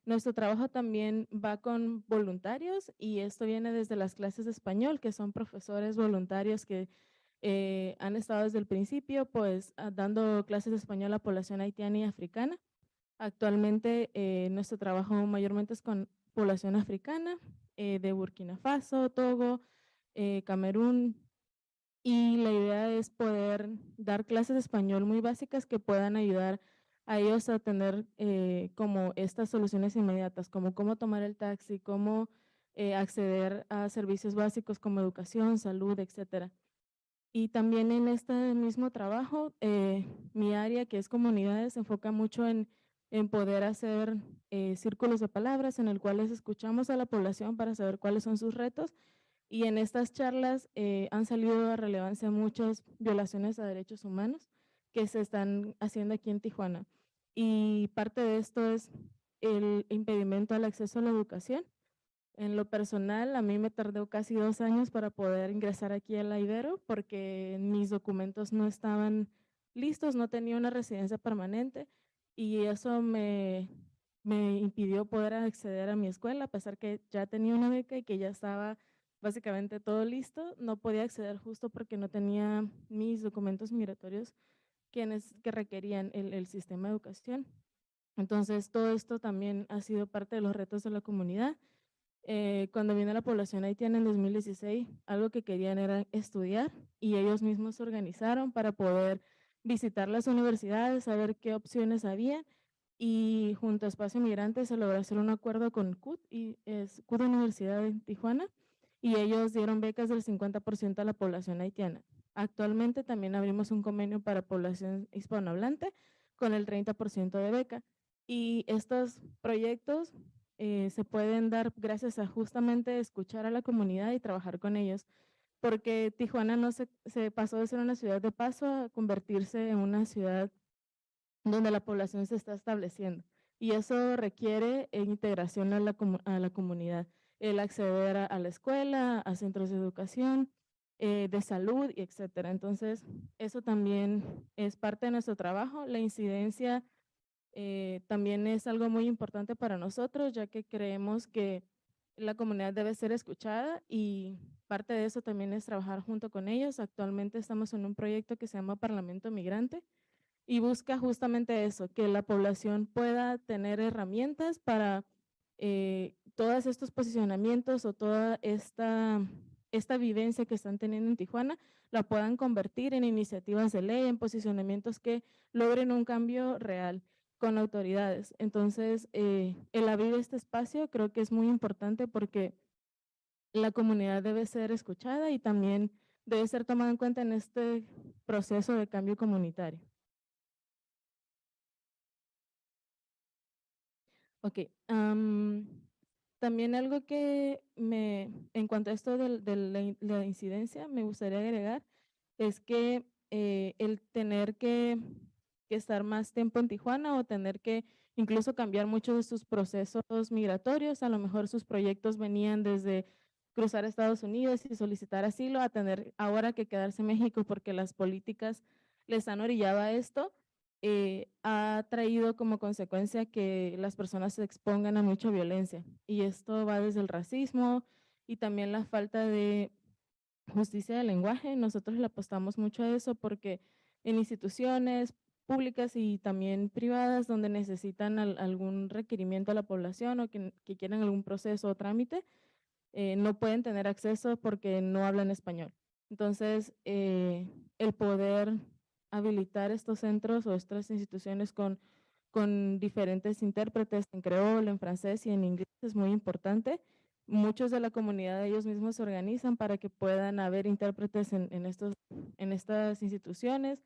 Nuestro trabajo también va con voluntarios y esto viene desde las clases de español, que son profesores voluntarios que han estado desde el principio, pues dando clases de español a la población haitiana y africana. Actualmente nuestro trabajo mayormente es con población africana de Burkina Faso, Togo, Camerún, y la idea es poder dar clases de español muy básicas que puedan ayudar a ellos a tener como estas soluciones inmediatas, como cómo tomar el taxi, cómo acceder a servicios básicos como educación, salud, etcétera. Y también en este mismo trabajo, mi área, que es comunidades, se enfoca mucho en poder hacer círculos de palabras en el cuales escuchamos a la población para saber cuáles son sus retos. Y en estas charlas han salido a relevancia muchas violaciones a derechos humanos que se están haciendo aquí en Tijuana. Y parte de esto es el impedimento al acceso a la educación. En lo personal, a mí me tardó casi 2 años para poder ingresar aquí a la Ibero porque mis documentos no estaban listos, no tenía una residencia permanente y eso me impidió poder acceder a mi escuela, a pesar que ya tenía una beca y que ya estaba básicamente todo listo, no podía acceder justo porque no tenía mis documentos migratorios que requerían el sistema de educación. Entonces, todo esto también ha sido parte de los retos de la comunidad. Cuando vino la población haitiana en 2016, algo que querían era estudiar y ellos mismos se organizaron para poder visitar las universidades, saber qué opciones había y junto a Espacio Migrante se logró hacer un acuerdo con CUT y es CUT Universidad de Tijuana y ellos dieron becas del 50% a la población haitiana. Actualmente también abrimos un convenio para población hispanohablante con el 30% de beca y estos proyectos se pueden dar gracias a justamente escuchar a la comunidad y trabajar con ellos, porque Tijuana no se pasó de ser una ciudad de paso a convertirse en una ciudad donde la población se está estableciendo. Y eso requiere integración a la comunidad, el acceder a la escuela, a centros de educación, de salud, etcétera. Entonces, eso también es parte de nuestro trabajo. La incidencia también es algo muy importante para nosotros, ya que creemos que la comunidad debe ser escuchada y parte de eso también es trabajar junto con ellos. Actualmente estamos en un proyecto que se llama Parlamento Migrante y busca justamente eso, que la población pueda tener herramientas para todos estos posicionamientos o toda esta vivencia que están teniendo en Tijuana, la puedan convertir en iniciativas de ley, en posicionamientos que logren un cambio real con autoridades. Entonces, el abrir este espacio creo que es muy importante porque la comunidad debe ser escuchada y también debe ser tomada en cuenta en este proceso de cambio comunitario. Ok. También algo que en cuanto a esto de la incidencia, me gustaría agregar es que el tener que estar más tiempo en Tijuana o tener que incluso cambiar muchos de sus procesos migratorios, a lo mejor sus proyectos venían desde cruzar a Estados Unidos y solicitar asilo a tener ahora que quedarse en México porque las políticas les han orillado a esto, ha traído como consecuencia que las personas se expongan a mucha violencia. Y esto va desde el racismo y también la falta de justicia del lenguaje. Nosotros le apostamos mucho a eso porque en instituciones públicas y también privadas donde necesitan algún requerimiento a la población o que quieran algún proceso o trámite, no pueden tener acceso porque no hablan español. Entonces, el poder habilitar estos centros o estas instituciones con diferentes intérpretes en creol, en francés y en inglés es muy importante. Muchos de la comunidad ellos mismos se organizan para que puedan haber intérpretes en estas instituciones.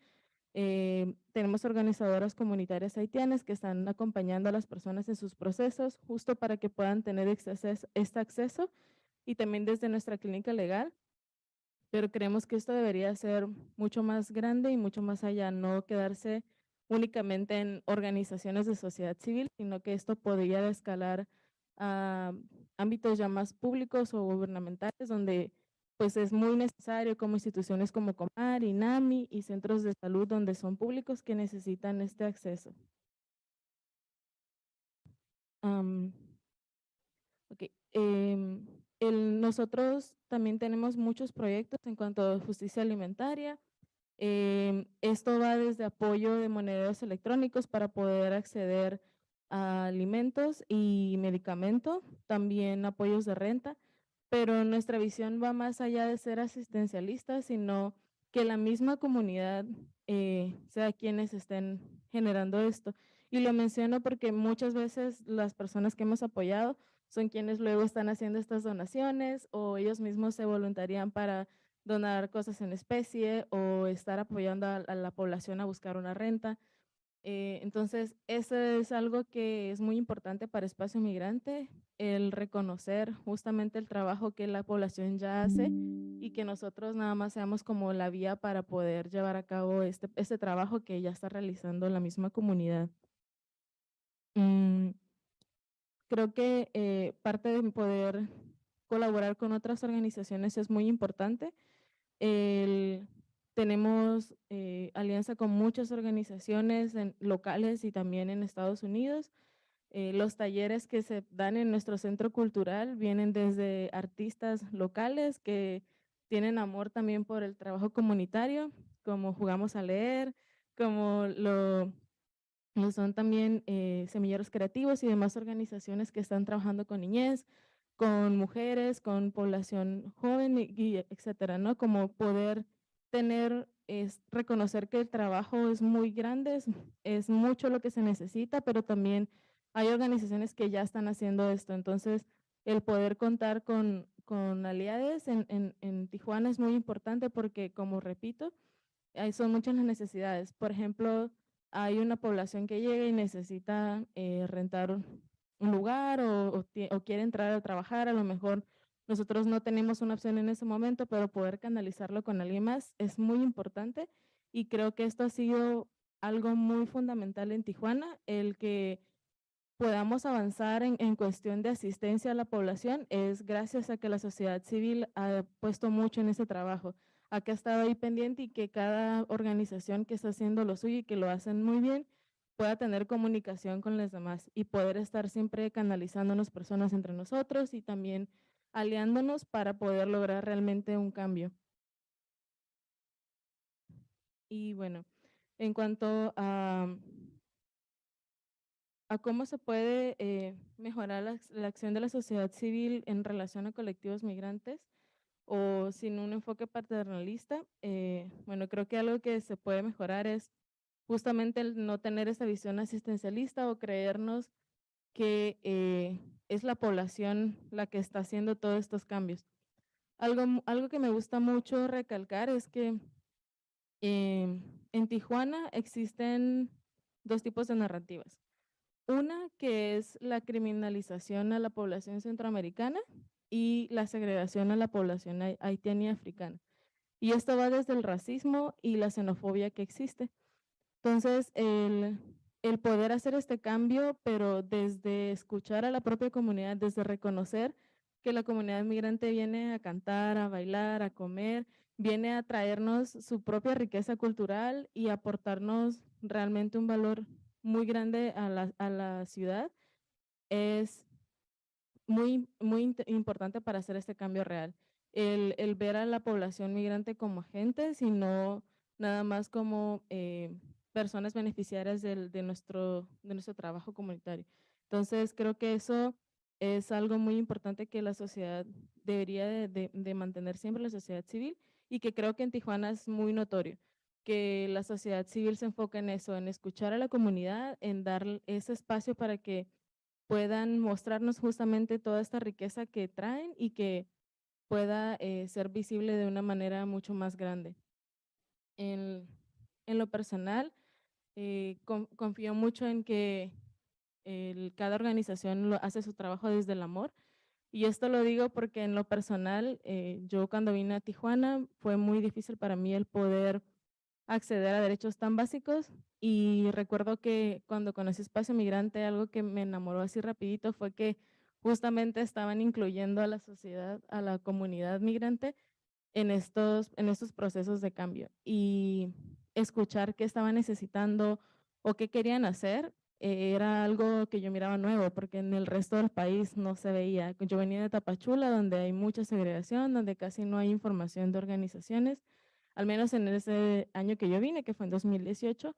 Tenemos organizadoras comunitarias haitianas que están acompañando a las personas en sus procesos justo para que puedan tener este acceso y también desde nuestra clínica legal, pero creemos que esto debería ser mucho más grande y mucho más allá, no quedarse únicamente en organizaciones de sociedad civil, sino que esto podría escalar a ámbitos ya más públicos o gubernamentales, donde pues es muy necesario como instituciones como Comar, INAMI y centros de salud donde son públicos que necesitan este acceso. Ok. Nosotros también tenemos muchos proyectos en cuanto a justicia alimentaria. Esto va desde apoyo de monederos electrónicos para poder acceder a alimentos y medicamentos, también apoyos de renta, pero nuestra visión va más allá de ser asistencialistas, sino que la misma comunidad sea quienes estén generando esto. Y lo menciono porque muchas veces las personas que hemos apoyado son quienes luego están haciendo estas donaciones o ellos mismos se voluntarían para donar cosas en especie o estar apoyando a la población a buscar una renta. Entonces, eso es algo que es muy importante para Espacio Migrante, el reconocer justamente el trabajo que la población ya hace y que nosotros nada más seamos como la vía para poder llevar a cabo este trabajo que ya está realizando la misma comunidad. Creo que parte de poder colaborar con otras organizaciones es muy importante. Tenemos alianza con muchas organizaciones locales y también en Estados Unidos. Los talleres que se dan en nuestro centro cultural vienen desde artistas locales que tienen amor también por el trabajo comunitario, como Jugamos a Leer, como lo son también semilleros creativos y demás organizaciones que están trabajando con niñez, con mujeres, con población joven, y etcétera, ¿no? Como poder reconocer que el trabajo es muy grande, es mucho lo que se necesita, pero también hay organizaciones que ya están haciendo esto. Entonces, el poder contar con aliados en Tijuana es muy importante porque, como repito, son muchas las necesidades. Por ejemplo, hay una población que llega y necesita rentar un lugar o quiere entrar a trabajar, a lo mejor nosotros no tenemos una opción en ese momento, pero poder canalizarlo con alguien más es muy importante y creo que esto ha sido algo muy fundamental en Tijuana, el que podamos avanzar en cuestión de asistencia a la población es gracias a que la sociedad civil ha puesto mucho en ese trabajo, a que ha estado ahí pendiente y que cada organización que está haciendo lo suyo y que lo hacen muy bien pueda tener comunicación con los demás y poder estar siempre canalizándonos personas entre nosotros y también aliándonos para poder lograr realmente un cambio. Y bueno, en cuanto a cómo se puede mejorar la acción de la sociedad civil en relación a colectivos migrantes o sin un enfoque paternalista, bueno, creo que algo que se puede mejorar es justamente el no tener esa visión asistencialista o creernos que es la población la que está haciendo todos estos cambios. Algo que me gusta mucho recalcar es que en Tijuana existen dos tipos de narrativas. Una que es la criminalización a la población centroamericana y la segregación a la población haitiana y africana. Y esto va desde el racismo y la xenofobia que existe. Entonces, el poder hacer este cambio, pero desde escuchar a la propia comunidad, desde reconocer que la comunidad migrante viene a cantar, a bailar, a comer, viene a traernos su propia riqueza cultural y aportarnos realmente un valor muy grande a la ciudad, es muy importante para hacer este cambio real. El ver a la población migrante como agentes y no nada más como personas beneficiarias de nuestro trabajo comunitario. Entonces, creo que eso es algo muy importante que la sociedad debería de mantener siempre, la sociedad civil, y que creo que en Tijuana es muy notorio, que la sociedad civil se enfoca en eso, en escuchar a la comunidad, en dar ese espacio para que puedan mostrarnos justamente toda esta riqueza que traen y que pueda ser visible de una manera mucho más grande. En lo personal, confío mucho en que cada organización hace su trabajo desde el amor. Y esto lo digo porque en lo personal, yo cuando vine a Tijuana fue muy difícil para mí el poder acceder a derechos tan básicos y recuerdo que cuando conocí Espacio Migrante algo que me enamoró así rapidito fue que justamente estaban incluyendo a la sociedad, a la comunidad migrante en estos procesos de cambio y escuchar qué estaban necesitando o qué querían hacer era algo que yo miraba nuevo porque en el resto del país no se veía. Yo venía de Tapachula donde hay mucha segregación, donde casi no hay información de organizaciones, al menos en ese año que yo vine, que fue en 2018,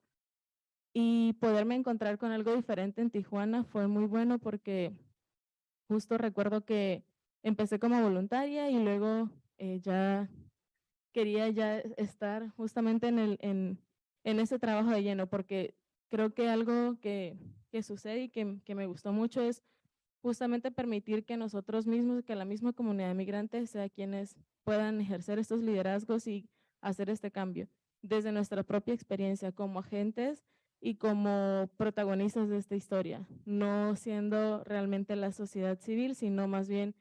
y poderme encontrar con algo diferente en Tijuana fue muy bueno porque justo recuerdo que empecé como voluntaria y luego ya quería ya estar justamente en ese trabajo de lleno, porque creo que algo que sucede y que me gustó mucho es justamente permitir que nosotros mismos, que la misma comunidad migrante sea quienes puedan ejercer estos liderazgos y hacer este cambio desde nuestra propia experiencia como agentes y como protagonistas de esta historia, no siendo realmente la sociedad civil, sino más bien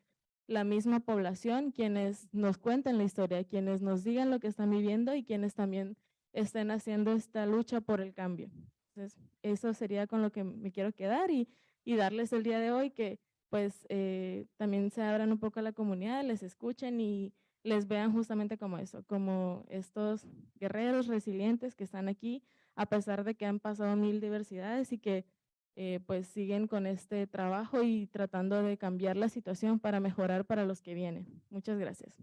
la misma población quienes nos cuenten la historia, quienes nos digan lo que están viviendo y quienes también estén haciendo esta lucha por el cambio. Entonces, eso sería con lo que me quiero quedar y darles el día de hoy que pues también se abran un poco a la comunidad, les escuchen y les vean justamente como eso, como estos guerreros resilientes que están aquí a pesar de que han pasado 1000 diversidades y que pues siguen con este trabajo y tratando de cambiar la situación para mejorar para los que vienen. Muchas gracias.